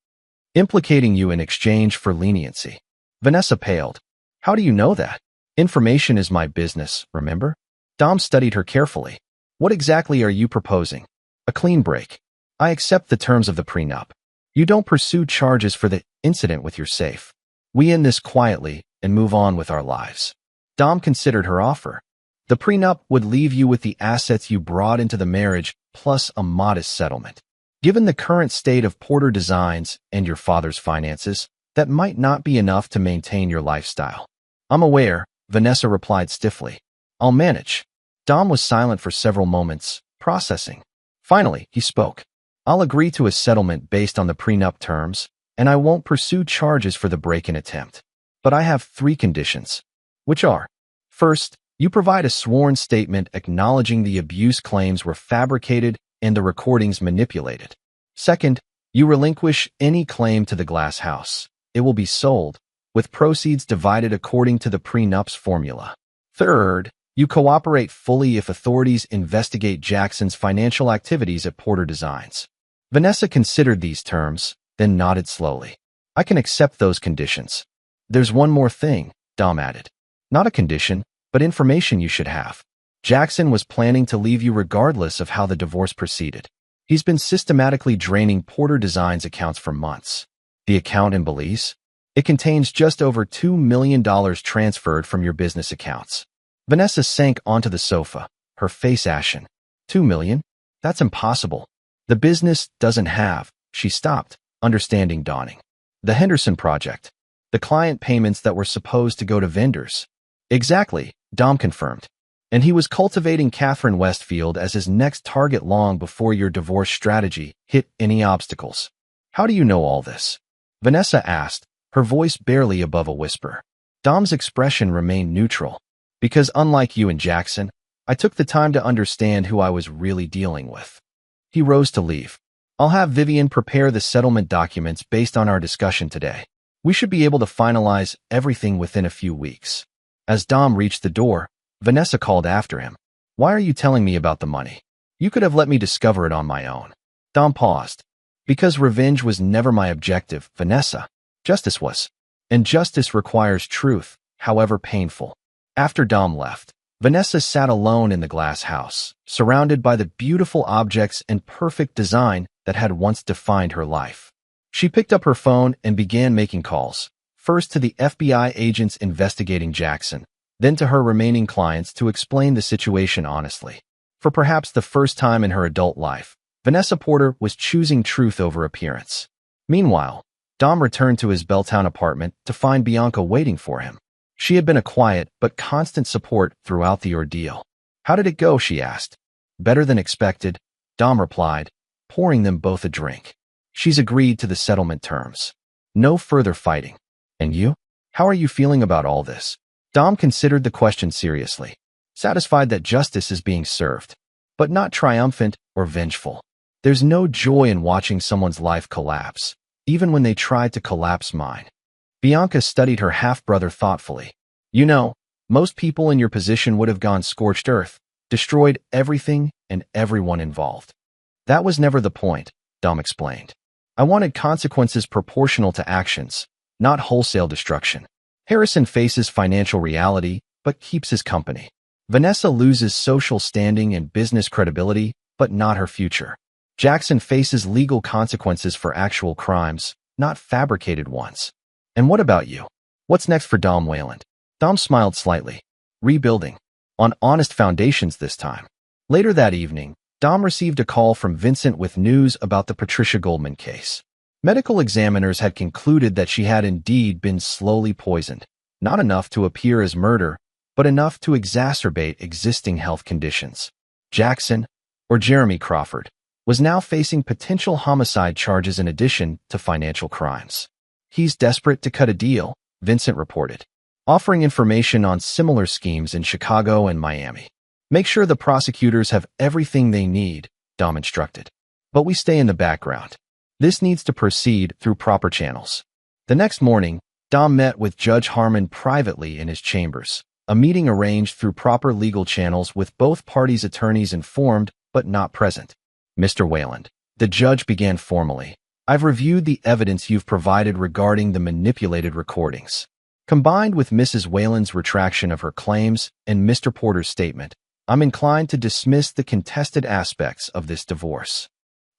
"Implicating you in exchange for leniency." Vanessa paled. "How do you know that?" "Information is my business, remember?" Dom studied her carefully. "What exactly are you proposing?" "A clean break. I accept the terms of the prenup. You don't pursue charges for the incident with your safe. We end this quietly and move on with our lives." Dom considered her offer. "The prenup would leave you with the assets you brought into the marriage plus a modest settlement. Given the current state of Porter Designs and your father's finances, that might not be enough to maintain your lifestyle." "I'm aware," Vanessa replied stiffly. "I'll manage." Dom was silent for several moments, processing. Finally, he spoke. "I'll agree to a settlement based on the prenup terms, and I won't pursue charges for the break-in attempt. But I have 3 conditions, which are: first, you provide a sworn statement acknowledging the abuse claims were fabricated and the recordings manipulated. Second, you relinquish any claim to the glass house. It will be sold, with proceeds divided according to the prenups formula. Third, you cooperate fully if authorities investigate Jackson's financial activities at Porter Designs. Vanessa considered these terms, then nodded slowly. I can accept those conditions. There's one more thing, Dom added. Not a condition, but information you should have. Jackson was planning to leave you regardless of how the divorce proceeded. He's been systematically draining Porter Designs accounts for months. The account in Belize? It contains just over $2 million transferred from your business accounts. Vanessa sank onto the sofa, her face ashen. $2 million? That's impossible. The business doesn't have. She stopped, understanding dawning. The Henderson project. The client payments that were supposed to go to vendors. Exactly, Dom confirmed. And he was cultivating Catherine Westfield as his next target long before your divorce strategy hit any obstacles. How do you know all this? Vanessa asked, her voice barely above a whisper. Dom's expression remained neutral. Because unlike you and Jackson, I took the time to understand who I was really dealing with. He rose to leave. I'll have Vivian prepare the settlement documents based on our discussion today. We should be able to finalize everything within a few weeks. As Dom reached the door, Vanessa called after him. Why are you telling me about the money? You could have let me discover it on my own. Dom paused. Because revenge was never my objective, Vanessa. Justice was. And justice requires truth, however painful. After Dom left, Vanessa sat alone in the glass house, surrounded by the beautiful objects and perfect design that had once defined her life. She picked up her phone and began making calls, first to the FBI agents investigating Jackson, then to her remaining clients to explain the situation honestly. For perhaps the first time in her adult life, Vanessa Porter was choosing truth over appearance. Meanwhile, Dom returned to his Belltown apartment to find Bianca waiting for him. She had been a quiet but constant support throughout the ordeal. How did it go, she asked. Better than expected, Dom replied, pouring them both a drink. She's agreed to the settlement terms. No further fighting. And you? How are you feeling about all this? Dom considered the question seriously, satisfied that justice is being served, but not triumphant or vengeful. There's no joy in watching someone's life collapse, even when they tried to collapse mine. Bianca studied her half-brother thoughtfully. You know, most people in your position would have gone scorched earth, destroyed everything and everyone involved. That was never the point, Dom explained. I wanted consequences proportional to actions, not wholesale destruction. Harrison faces financial reality, but keeps his company. Vanessa loses social standing and business credibility, but not her future. Jackson faces legal consequences for actual crimes, not fabricated ones. And what about you? What's next for Dom Wayland? Dom smiled slightly. Rebuilding. On honest foundations this time. Later that evening, Dom received a call from Vincent with news about the Patricia Goldman case. Medical examiners had concluded that she had indeed been slowly poisoned, not enough to appear as murder, but enough to exacerbate existing health conditions. Jackson, or Jeremy Crawford, was now facing potential homicide charges in addition to financial crimes. He's desperate to cut a deal, Vincent reported, offering information on similar schemes in Chicago and Miami. Make sure the prosecutors have everything they need, Dom instructed. But we stay in the background. This needs to proceed through proper channels. The next morning, Dom met with Judge Harmon privately in his chambers, a meeting arranged through proper legal channels with both parties' attorneys informed but not present. Mr. Wayland, the judge began formally. I've reviewed the evidence you've provided regarding the manipulated recordings. Combined with Mrs. Wayland's retraction of her claims and Mr. Porter's statement, I'm inclined to dismiss the contested aspects of this divorce.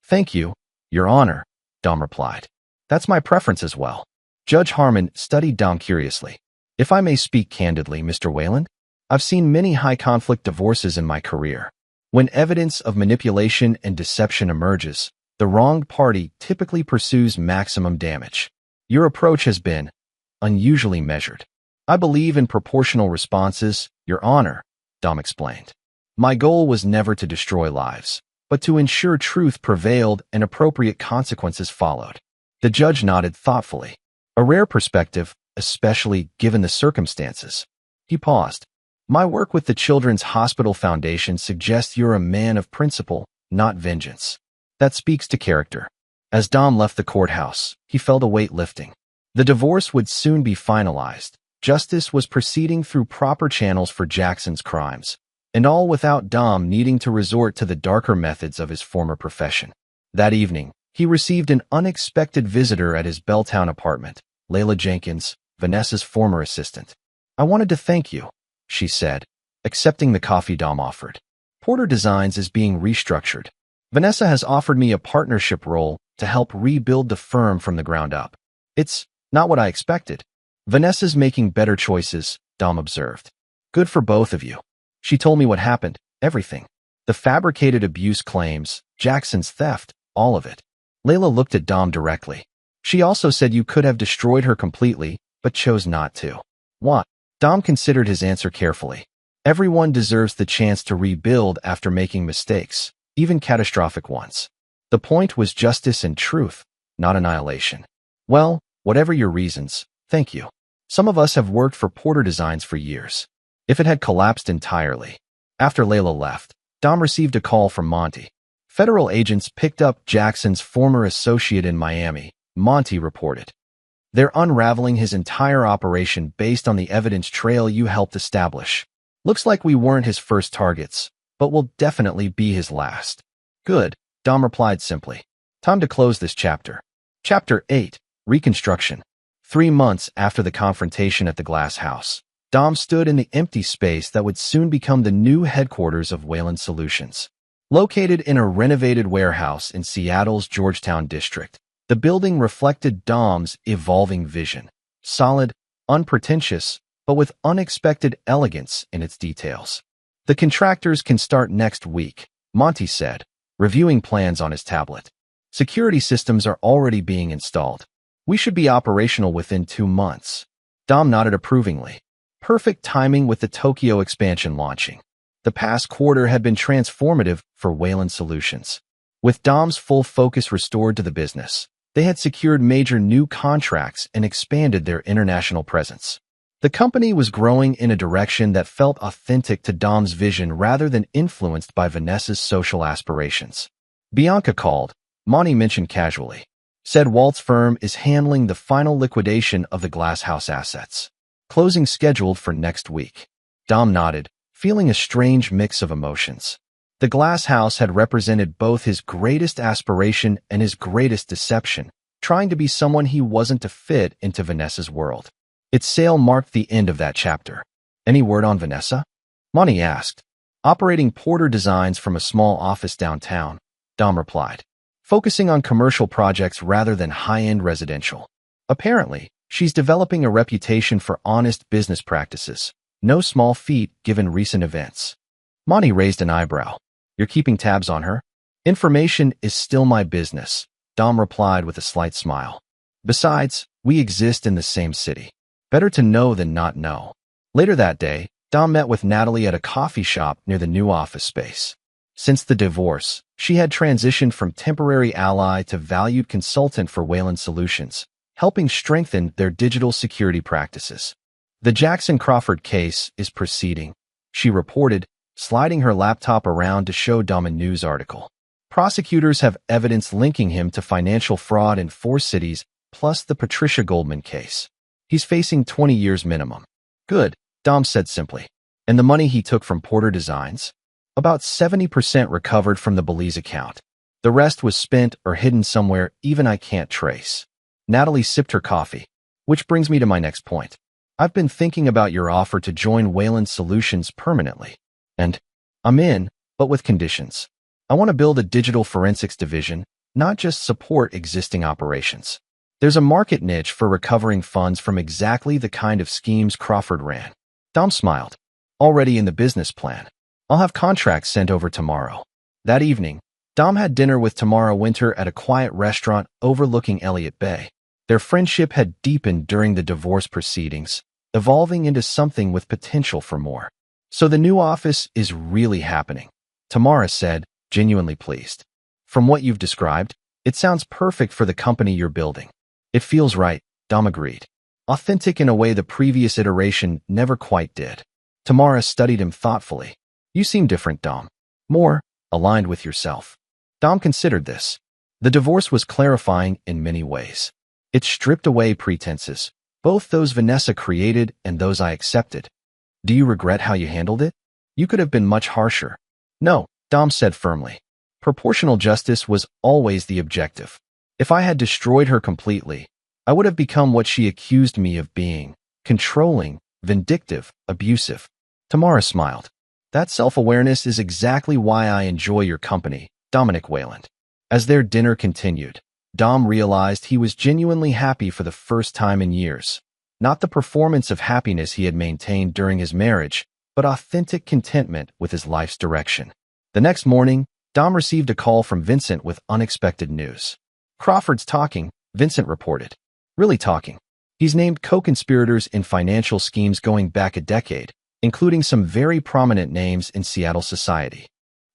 Thank you, Your Honor, Dom replied. That's my preference as well. Judge Harmon studied Dom curiously. If I may speak candidly, Mr. Wayland, I've seen many high-conflict divorces in my career. When evidence of manipulation and deception emerges, the wronged party typically pursues maximum damage. Your approach has been unusually measured. I believe in proportional responses, Your Honor, Dom explained. My goal was never to destroy lives, but to ensure truth prevailed and appropriate consequences followed. The judge nodded thoughtfully. A rare perspective, especially given the circumstances. He paused. My work with the Children's Hospital Foundation suggests you're a man of principle, not vengeance. That speaks to character. As Dom left the courthouse, he felt a weight lifting. The divorce would soon be finalized. Justice was proceeding through proper channels for Jackson's crimes, and all without Dom needing to resort to the darker methods of his former profession. That evening, he received an unexpected visitor at his Belltown apartment, Layla Jenkins, Vanessa's former assistant. I wanted to thank you, she said, accepting the coffee Dom offered. Porter Designs is being restructured. Vanessa has offered me a partnership role to help rebuild the firm from the ground up. It's not what I expected. Vanessa's making better choices, Dom observed. Good for both of you. She told me what happened, everything. The fabricated abuse claims, Jackson's theft, all of it. Layla looked at Dom directly. She also said you could have destroyed her completely, but chose not to. What? Dom considered his answer carefully. Everyone deserves the chance to rebuild after making mistakes, even catastrophic ones. The point was justice and truth, not annihilation. Well, whatever your reasons, thank you. Some of us have worked for Porter Designs for years. If it had collapsed entirely. After Layla left, Dom received a call from Monty. Federal agents picked up Jackson's former associate in Miami, Monty reported. They're unraveling his entire operation based on the evidence trail you helped establish. Looks like we weren't his first targets, but will definitely be his last. Good, Dom replied simply. Time to close this chapter. Chapter 8, Reconstruction. 3 months after the confrontation at the Glass House, Dom stood in the empty space that would soon become the new headquarters of Wayland Solutions. Located in a renovated warehouse in Seattle's Georgetown district, the building reflected Dom's evolving vision. Solid, unpretentious, but with unexpected elegance in its details. The contractors can start next week, Monty said, reviewing plans on his tablet. Security systems are already being installed. We should be operational within 2 months. Dom nodded approvingly. Perfect timing with the Tokyo expansion launching. The past quarter had been transformative for Wayland Solutions. With Dom's full focus restored to the business, they had secured major new contracts and expanded their international presence. The company was growing in a direction that felt authentic to Dom's vision rather than influenced by Vanessa's social aspirations. Bianca called, Monty mentioned casually. Said Walt's firm is handling the final liquidation of the Glass House assets. Closing scheduled for next week. Dom nodded, feeling a strange mix of emotions. The Glass House had represented both his greatest aspiration and his greatest deception, trying to be someone he wasn't to fit into Vanessa's world. Its sale marked the end of that chapter. Any word on Vanessa? Monty asked. Operating Porter Designs from a small office downtown, Dom replied. Focusing on commercial projects rather than high-end residential. Apparently, she's developing a reputation for honest business practices. No small feat given recent events. Monty raised an eyebrow. You're keeping tabs on her? Information is still my business, Dom replied with a slight smile. Besides, we exist in the same city. Better to know than not know. Later that day, Dom met with Natalie at a coffee shop near the new office space. Since the divorce, she had transitioned from temporary ally to valued consultant for Wayland Solutions, helping strengthen their digital security practices. The Jackson Crawford case is proceeding, she reported, sliding her laptop around to show Dom a news article. Prosecutors have evidence linking him to financial fraud in 4 cities, plus the Patricia Goldman case. He's facing 20 years minimum. Good, Dom said simply. And the money he took from Porter Designs? About 70% recovered from the Belize account. The rest was spent or hidden somewhere even I can't trace. Natalie sipped her coffee. Which brings me to my next point. I've been thinking about your offer to join Wayland Solutions permanently. And I'm in, but with conditions. I want to build a digital forensics division, not just support existing operations. There's a market niche for recovering funds from exactly the kind of schemes Crawford ran. Dom smiled. Already in the business plan. I'll have contracts sent over tomorrow. That evening, Dom had dinner with Tamara Winter at a quiet restaurant overlooking Elliott Bay. Their friendship had deepened during the divorce proceedings, evolving into something with potential for more. So the new office is really happening, Tamara said, genuinely pleased. From what you've described, It sounds perfect for the company you're building. It feels right, Dom agreed. Authentic in a way the previous iteration never quite did. Tamara studied him thoughtfully. You seem different, Dom. More aligned with yourself. Dom considered this. The divorce was clarifying in many ways. It stripped away pretenses, both those Vanessa created and those I accepted. Do you regret how you handled it? You could have been much harsher. No, Dom said firmly. Proportional justice was always the objective. If I had destroyed her completely, I would have become what she accused me of being, controlling, vindictive, abusive. Tamara smiled. That self-awareness is exactly why I enjoy your company, Dominic Wayland. As their dinner continued, Dom realized he was genuinely happy for the first time in years. Not the performance of happiness he had maintained during his marriage, but authentic contentment with his life's direction. The next morning, Dom received a call from Vincent with unexpected news. Crawford's talking, Vincent reported. Really talking. He's named co-conspirators in financial schemes going back a decade, including some very prominent names in Seattle society.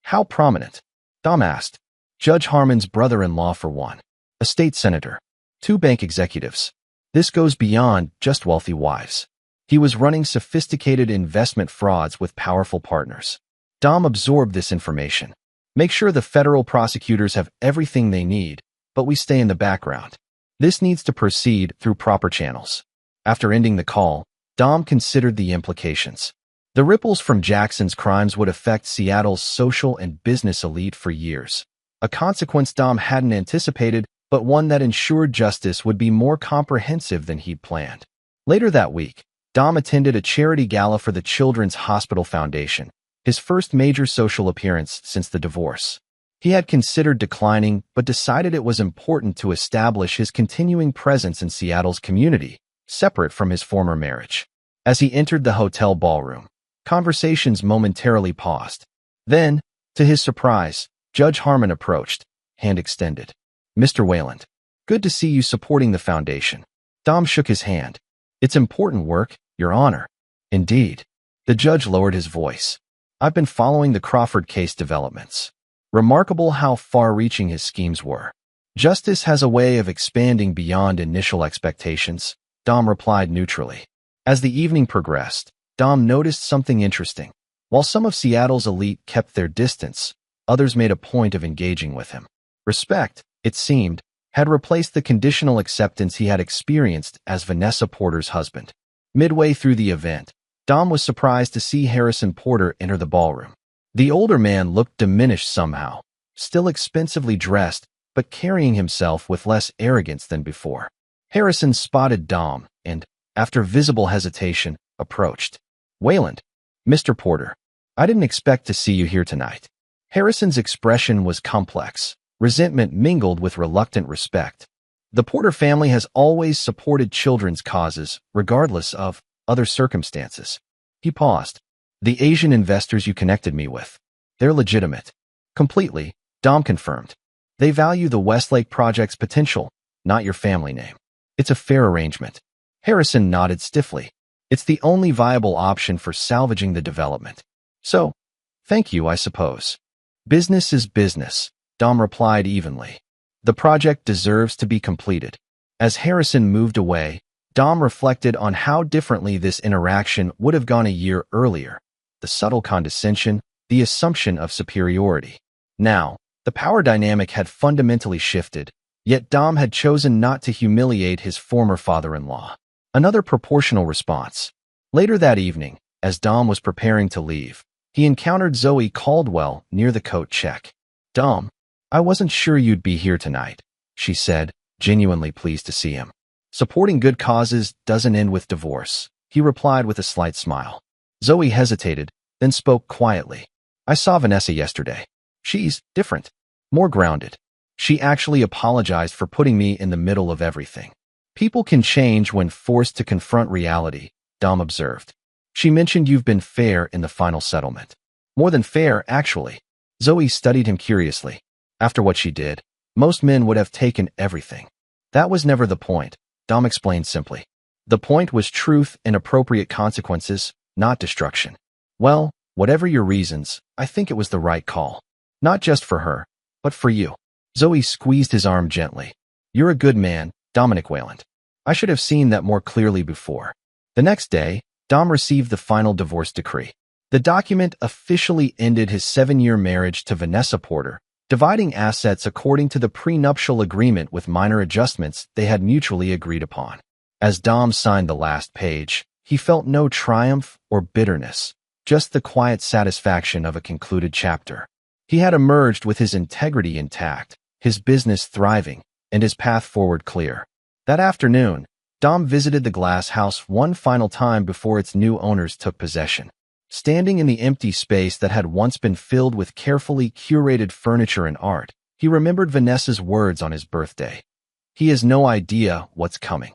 How prominent? Dom asked. Judge Harmon's brother-in-law for one. A state senator. 2 bank executives. This goes beyond just wealthy wives. He was running sophisticated investment frauds with powerful partners. Dom absorbed this information. Make sure the federal prosecutors have everything they need, but we stay in the background. This needs to proceed through proper channels. After ending the call, Dom considered the implications. The ripples from Jackson's crimes would affect Seattle's social and business elite for years. A consequence Dom hadn't anticipated, but one that ensured justice would be more comprehensive than he'd planned. Later that week, Dom attended a charity gala for the Children's Hospital Foundation, his first major social appearance since the divorce. He had considered declining, but decided it was important to establish his continuing presence in Seattle's community, separate from his former marriage. As he entered the hotel ballroom, conversations momentarily paused. Then, to his surprise, Judge Harmon approached, hand extended. Mr. Wayland, good to see you supporting the foundation. Dom shook his hand. It's important work, Your Honor. Indeed. The judge lowered his voice. I've been following the Crawford case developments. Remarkable how far-reaching his schemes were. Justice has a way of expanding beyond initial expectations, Dom replied neutrally. As the evening progressed, Dom noticed something interesting. While some of Seattle's elite kept their distance, others made a point of engaging with him. Respect, it seemed, had replaced the conditional acceptance he had experienced as Vanessa Porter's husband. Midway through the event, Dom was surprised to see Harrison Porter enter the ballroom. The older man looked diminished somehow, still expensively dressed, but carrying himself with less arrogance than before. Harrison spotted Dom and, after visible hesitation, approached. Wayland, Mr. Porter, I didn't expect to see you here tonight. Harrison's expression was complex, resentment mingled with reluctant respect. The Porter family has always supported children's causes, regardless of other circumstances. He paused. The Asian investors you connected me with. They're legitimate. Completely, Dom confirmed. They value the Westlake project's potential, not your family name. It's a fair arrangement. Harrison nodded stiffly. It's the only viable option for salvaging the development. So, thank you, I suppose. Business is business, Dom replied evenly. The project deserves to be completed. As Harrison moved away, Dom reflected on how differently this interaction would have gone a year earlier. The subtle condescension, the assumption of superiority. Now, the power dynamic had fundamentally shifted, yet Dom had chosen not to humiliate his former father-in-law. Another proportional response. Later that evening, as Dom was preparing to leave, he encountered Zoe Caldwell near the coat check. Dom, I wasn't sure you'd be here tonight, she said, genuinely pleased to see him. Supporting good causes doesn't end with divorce, he replied with a slight smile. Zoe hesitated, then spoke quietly. I saw Vanessa yesterday. She's different, more grounded. She actually apologized for putting me in the middle of everything. People can change when forced to confront reality, Dom observed. She mentioned you've been fair in the final settlement. More than fair, actually. Zoe studied him curiously. After what she did, most men would have taken everything. That was never the point, Dom explained simply. The point was truth and appropriate consequences, not destruction. Well, whatever your reasons, I think it was the right call. Not just for her, but for you. Zoe squeezed his arm gently. "You're a good man, Dominic Wayland. I should have seen that more clearly before." The next day, Dom received the final divorce decree. The document officially ended his 7-year marriage to Vanessa Porter, dividing assets according to the prenuptial agreement with minor adjustments they had mutually agreed upon. As Dom signed the last page, he felt no triumph or bitterness, just the quiet satisfaction of a concluded chapter. He had emerged with his integrity intact, his business thriving, and his path forward clear. That afternoon, Dom visited the glass house one final time before its new owners took possession. Standing in the empty space that had once been filled with carefully curated furniture and art, he remembered Vanessa's words on his birthday. "He has no idea what's coming."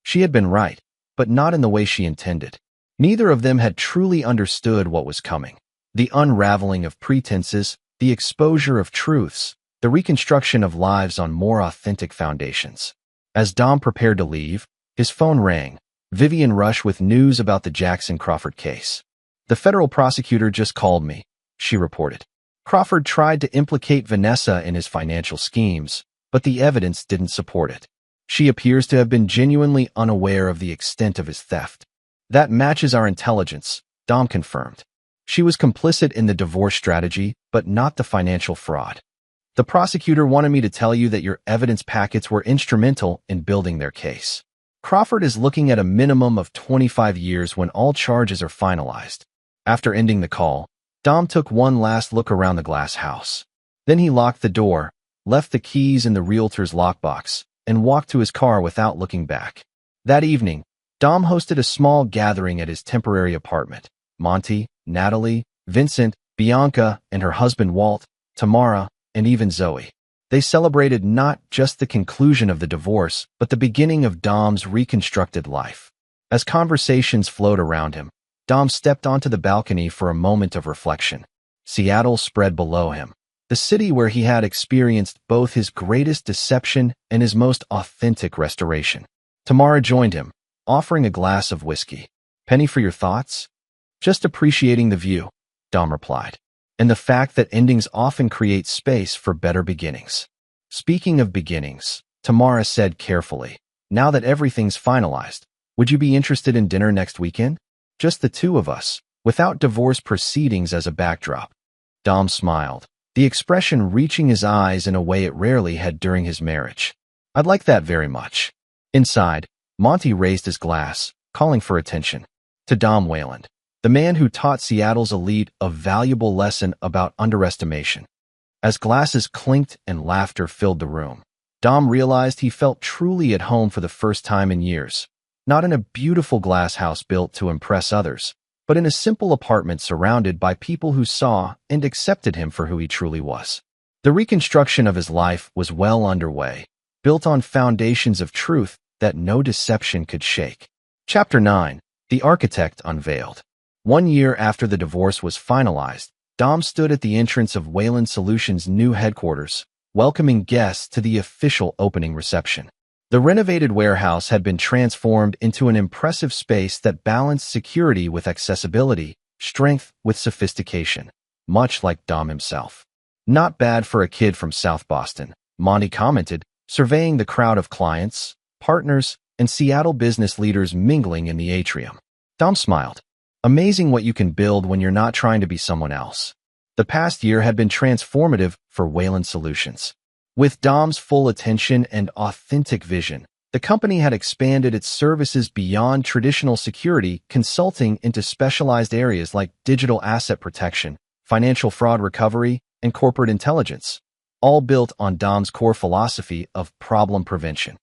She had been right, but not in the way she intended. Neither of them had truly understood what was coming. The unraveling of pretenses, the exposure of truths, the reconstruction of lives on more authentic foundations. As Dom prepared to leave, his phone rang. Vivian Rush with news about the Jackson Crawford case. "The federal prosecutor just called me," she reported. "Crawford tried to implicate Vanessa in his financial schemes, but the evidence didn't support it. She appears to have been genuinely unaware of the extent of his theft." "That matches our intelligence," Dom confirmed. "She was complicit in the divorce strategy, but not the financial fraud. The prosecutor wanted me to tell you that your evidence packets were instrumental in building their case. Crawford is looking at a minimum of 25 years when all charges are finalized." After ending the call, Dom took one last look around the glass house. Then he locked the door, left the keys in the realtor's lockbox, and walked to his car without looking back. That evening, Dom hosted a small gathering at his temporary apartment. Monty, Natalie, Vincent, Bianca, and her husband Walt, Tamara, and even Zoe. They celebrated not just the conclusion of the divorce, but the beginning of Dom's reconstructed life. As conversations flowed around him, Dom stepped onto the balcony for a moment of reflection. Seattle spread below him, the city where he had experienced both his greatest deception and his most authentic restoration. Tamara joined him, offering a glass of whiskey. "Penny for your thoughts?" "Just appreciating the view," Dom replied, "and the fact that endings often create space for better beginnings." "Speaking of beginnings," Tamara said carefully, "now that everything's finalized, would you be interested in dinner next weekend? Just the two of us, without divorce proceedings as a backdrop." Dom smiled, the expression reaching his eyes in a way it rarely had during his marriage. "I'd like that very much." Inside, Monty raised his glass, calling for attention. "To Dom Wayland, the man who taught Seattle's elite a valuable lesson about underestimation." As glasses clinked and laughter filled the room, Dom realized he felt truly at home for the first time in years. Not in a beautiful glass house built to impress others, but in a simple apartment surrounded by people who saw and accepted him for who he truly was. The reconstruction of his life was well underway, built on foundations of truth that no deception could shake. Chapter 9. The Architect Unveiled. 1 year after the divorce was finalized, Dom stood at the entrance of Wayland Solutions' new headquarters, welcoming guests to the official opening reception. The renovated warehouse had been transformed into an impressive space that balanced security with accessibility, strength with sophistication, much like Dom himself. "Not bad for a kid from South Boston," Monty commented, surveying the crowd of clients, partners, and Seattle business leaders mingling in the atrium. Dom smiled. "Amazing what you can build when you're not trying to be someone else." The past year had been transformative for Wayland Solutions. With Dom's full attention and authentic vision, the company had expanded its services beyond traditional security consulting into specialized areas like digital asset protection, financial fraud recovery, and corporate intelligence, all built on Dom's core philosophy of problem prevention.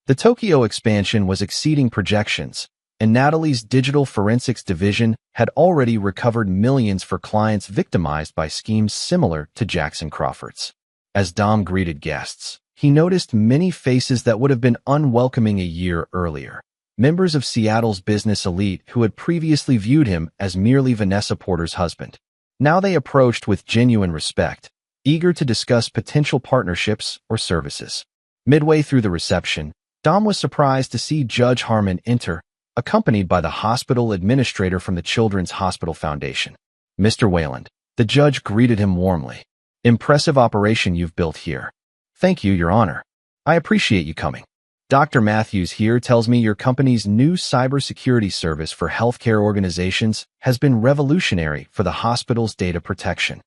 The Tokyo expansion was exceeding projections, and Natalie's digital forensics division had already recovered millions for clients victimized by schemes similar to Jackson Crawford's. As Dom greeted guests, he noticed many faces that would have been unwelcoming a year earlier. Members of Seattle's business elite who had previously viewed him as merely Vanessa Porter's husband. Now they approached with genuine respect, eager to discuss potential partnerships or services. Midway through the reception, Dom was surprised to see Judge Harmon enter, accompanied by the hospital administrator from the Children's Hospital Foundation. "Mr. Wayland," the judge greeted him warmly. "Impressive operation you've built here. Thank you, Your Honor. I appreciate you coming. Dr. Matthews here tells me your company's new cybersecurity service for healthcare organizations has been revolutionary for the hospital's data protection.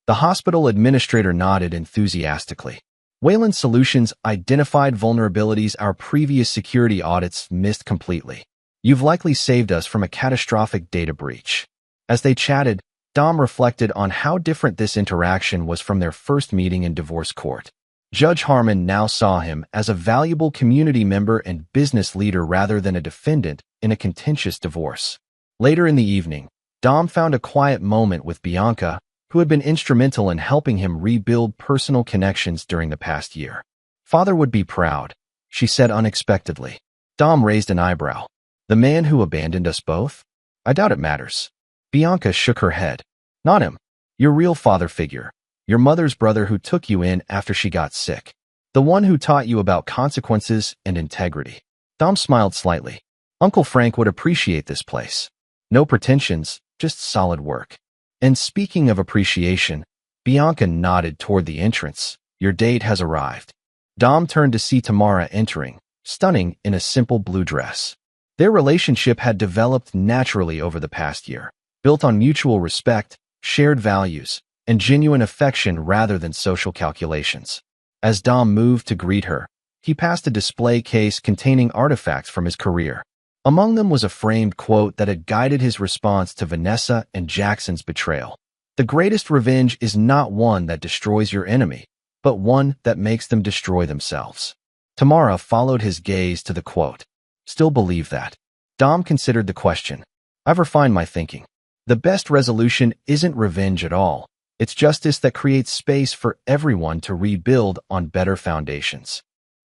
The hospital administrator nodded enthusiastically. Wayland Solutions identified vulnerabilities our previous security audits missed completely. You've likely saved us from a catastrophic data breach. As they chatted, Dom reflected on how different this interaction was from their first meeting in divorce court. Judge Harmon now saw him as a valuable community member and business leader rather than a defendant in a contentious divorce. Later in the evening, Dom found a quiet moment with Bianca, who had been instrumental in helping him rebuild personal connections during the past year. Father would be proud, she said unexpectedly. Dom raised an eyebrow. The man who abandoned us both? I doubt it matters. Bianca shook her head. Not him. Your real father figure. Your mother's brother who took you in after she got sick. The one who taught you about consequences and integrity. Dom smiled slightly. Uncle Frank would appreciate this place. No pretensions, just solid work. And speaking of appreciation, Bianca nodded toward the entrance. Your date has arrived. Dom turned to see Tamara entering, stunning in a simple blue dress. Their relationship had developed naturally over the past year, built on mutual respect, shared values, and genuine affection rather than social calculations. As Dom moved to greet her, he passed a display case containing artifacts from his career. Among them was a framed quote that had guided his response to Vanessa and Jackson's betrayal. The greatest revenge is not one that destroys your enemy, but one that makes them destroy themselves. Tamara followed his gaze to the quote. Still believe that? Dom considered the question. I've refined my thinking. The best resolution isn't revenge at all. It's justice that creates space for everyone to rebuild on better foundations.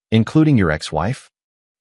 Including your ex-wife?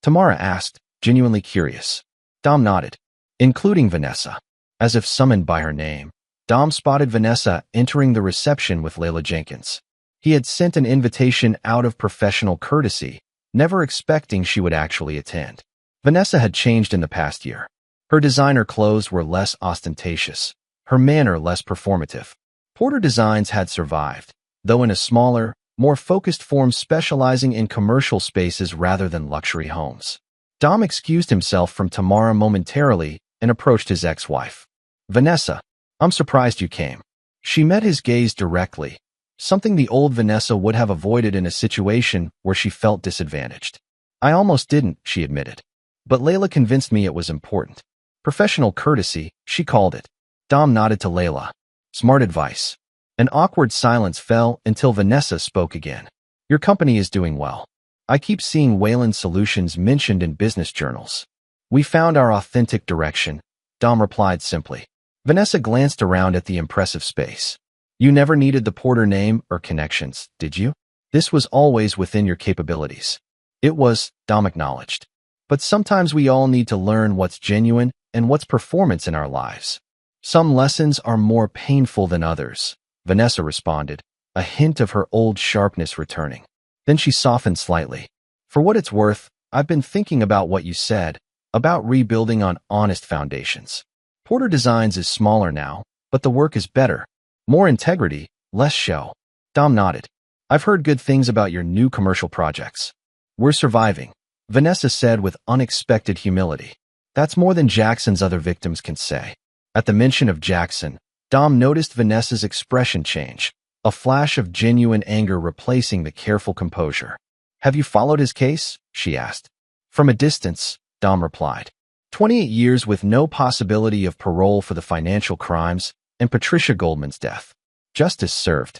Tamara asked, genuinely curious. Dom nodded. Including Vanessa. As if summoned by her name, Dom spotted Vanessa entering the reception with Layla Jenkins. He had sent an invitation out of professional courtesy, never expecting she would actually attend. Vanessa had changed in the past year. Her designer clothes were less ostentatious, her manner less performative. Porter Designs had survived, though in a smaller, more focused form specializing in commercial spaces rather than luxury homes. Dom excused himself from Tamara momentarily and approached his ex-wife. Vanessa, I'm surprised you came. She met his gaze directly, something the old Vanessa would have avoided in a situation where she felt disadvantaged. I almost didn't, she admitted. But Layla convinced me it was important. Professional courtesy, she called it. Dom nodded to Layla. Smart advice. An awkward silence fell until Vanessa spoke again. Your company is doing well. I keep seeing Wayland Solutions mentioned in business journals. We found our authentic direction, Dom replied simply. Vanessa glanced around at the impressive space. You never needed the Porter name or connections, did you? This was always within your capabilities. It was, Dom acknowledged. But sometimes we all need to learn what's genuine and what's performance in our lives. Some lessons are more painful than others, Vanessa responded, a hint of her old sharpness returning. Then she softened slightly. For what it's worth, I've been thinking about what you said, about rebuilding on honest foundations. Porter Designs is smaller now, but the work is better. More integrity, less show. Dom nodded. I've heard good things about your new commercial projects. We're surviving, Vanessa said with unexpected humility. That's more than Jackson's other victims can say. At the mention of Jackson, Dom noticed Vanessa's expression change, a flash of genuine anger replacing the careful composure. Have you followed his case? She asked. From a distance, Dom replied. 28 years with no possibility of parole for the financial crimes and Patricia Goldman's death. Justice served.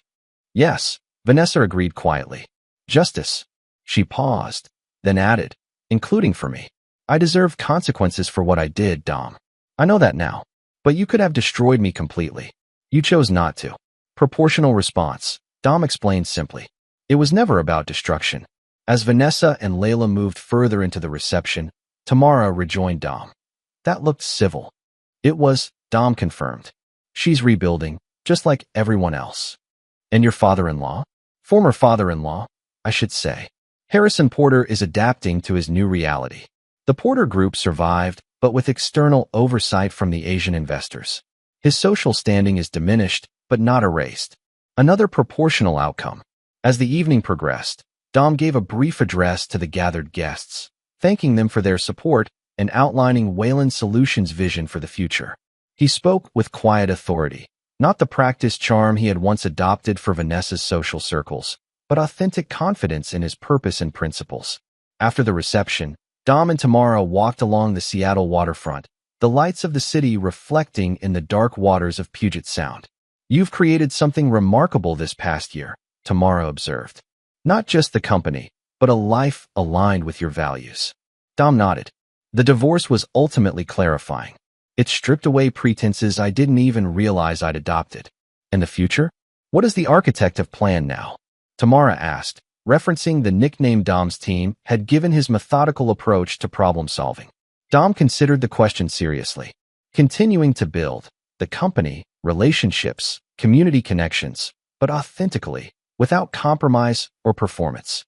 Yes, Vanessa agreed quietly. Justice. She paused, then added, including for me. I deserve consequences for what I did, Dom. I know that now. But you could have destroyed me completely. You chose not to. Proportional response, Dom explained simply. It was never about destruction. As Vanessa and Layla moved further into the reception, Tamara rejoined Dom. That looked civil. It was, Dom confirmed. She's rebuilding, just like everyone else. And your father-in-law? Former father-in-law, I should say. Harrison Porter is adapting to his new reality. The Porter Group survived, but with external oversight from the Asian investors. His social standing is diminished, but not erased. Another proportional outcome. As the evening progressed, Dom gave a brief address to the gathered guests, thanking them for their support and outlining Wayland Solutions' vision for the future. He spoke with quiet authority, not the practiced charm he had once adopted for Vanessa's social circles, but authentic confidence in his purpose and principles. After the reception, Dom and Tamara walked along the Seattle waterfront, the lights of the city reflecting in the dark waters of Puget Sound. "You've created something remarkable this past year," Tamara observed. "Not just the company, but a life aligned with your values." Dom nodded. The divorce was ultimately clarifying. It stripped away pretenses I didn't even realize I'd adopted. "In the future? What does the architect have planned now?" Tamara asked, referencing the nickname Dom's team had given his methodical approach to problem-solving. Dom considered the question seriously. "Continuing to build the company, relationships, community connections, but authentically, without compromise or performance."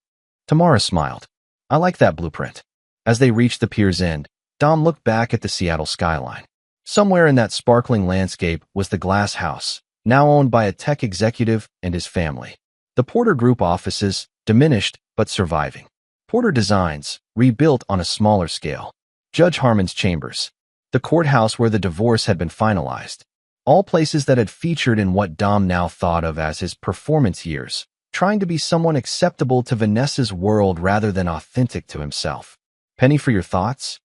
Tamara smiled. "I like that blueprint." As they reached the pier's end, Dom looked back at the Seattle skyline. Somewhere in that sparkling landscape was the glass house, now owned by a tech executive and his family. The Porter Group offices, diminished but surviving. Porter Designs, rebuilt on a smaller scale. Judge Harmon's chambers. The courthouse where the divorce had been finalized. All places that had featured in what Dom now thought of as his performance years, trying to be someone acceptable to Vanessa's world rather than authentic to himself. "Penny for your thoughts?"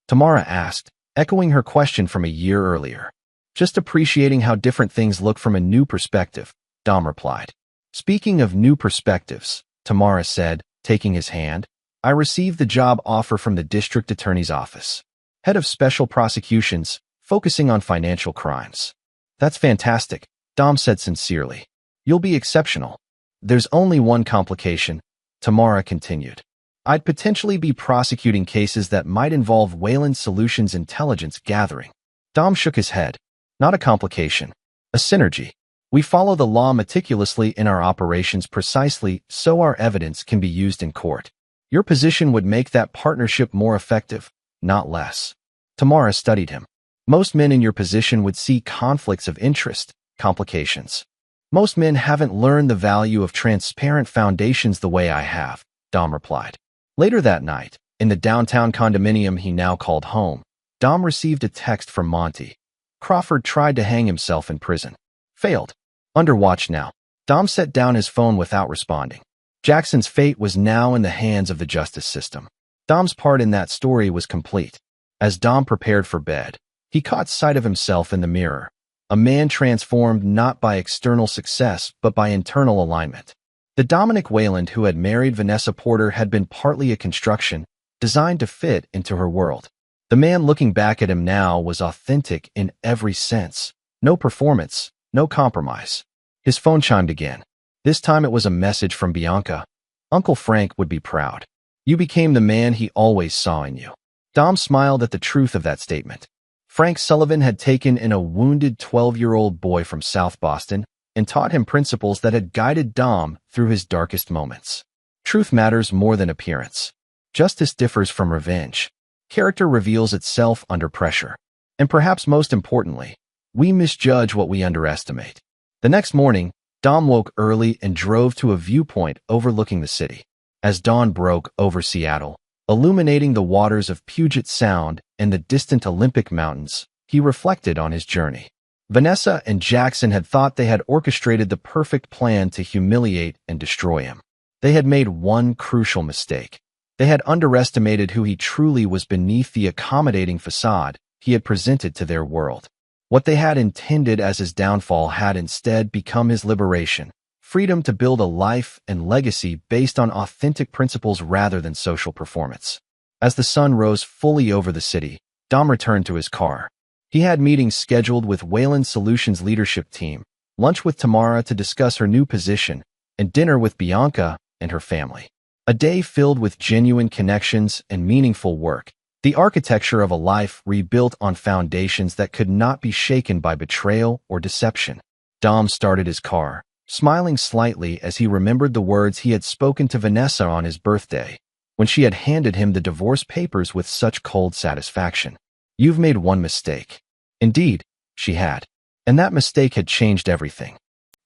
Tamara asked, echoing her question from a year earlier. "Just appreciating how different things look from a new perspective," Dom replied. "Speaking of new perspectives," Tamara said, taking his hand, "I received the job offer from the district attorney's office. Head of special prosecutions, focusing on financial crimes." "That's fantastic," Dom said sincerely. "You'll be exceptional." "There's only one complication," Tamara continued. "I'd potentially be prosecuting cases that might involve Wayland Solutions intelligence gathering." Dom shook his head. "Not a complication. A synergy. We follow the law meticulously in our operations precisely so our evidence can be used in court. Your position would make that partnership more effective, not less." Tamara studied him. "Most men in your position would see conflicts of interest, complications. Most men haven't learned the value of transparent foundations the way I have," Dom replied. Later that night, in the downtown condominium he now called home, Dom received a text from Monty. Crawford tried to hang himself in prison. Failed. Under watch now. Dom set down his phone without responding. Jackson's fate was now in the hands of the justice system. Dom's part in that story was complete. As Dom prepared for bed, he caught sight of himself in the mirror, a man transformed not by external success but by internal alignment. The Dominic Wayland who had married Vanessa Porter had been partly a construction, designed to fit into her world. The man looking back at him now was authentic in every sense. No performance, no compromise. His phone chimed again. This time it was a message from Bianca. Uncle Frank would be proud. You became the man he always saw in you. Dom smiled at the truth of that statement. Frank Sullivan had taken in a wounded 12-year-old boy from South Boston and taught him principles that had guided Dom through his darkest moments. Truth matters more than appearance. Justice differs from revenge. Character reveals itself under pressure. And perhaps most importantly, we misjudge what we underestimate. The next morning, Dom woke early and drove to a viewpoint overlooking the city. As dawn broke over Seattle, illuminating the waters of Puget Sound and the distant Olympic Mountains, he reflected on his journey. Vanessa and Jackson had thought they had orchestrated the perfect plan to humiliate and destroy him. They had made one crucial mistake. They had underestimated who he truly was beneath the accommodating facade he had presented to their world. What they had intended as his downfall had instead become his liberation, freedom to build a life and legacy based on authentic principles rather than social performance. As the sun rose fully over the city, Dom returned to his car. He had meetings scheduled with Wayland Solutions' leadership team, lunch with Tamara to discuss her new position, and dinner with Bianca and her family. A day filled with genuine connections and meaningful work, the architecture of a life rebuilt on foundations that could not be shaken by betrayal or deception. Dom started his car, smiling slightly as he remembered the words he had spoken to Vanessa on his birthday, when she had handed him the divorce papers with such cold satisfaction. "You've made one mistake." Indeed, she had. And that mistake had changed everything.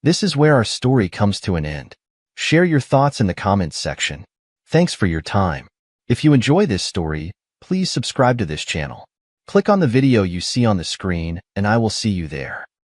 This is where our story comes to an end. Share your thoughts in the comments section. Thanks for your time. If you enjoy this story, please subscribe to this channel. Click on the video you see on the screen, and I will see you there.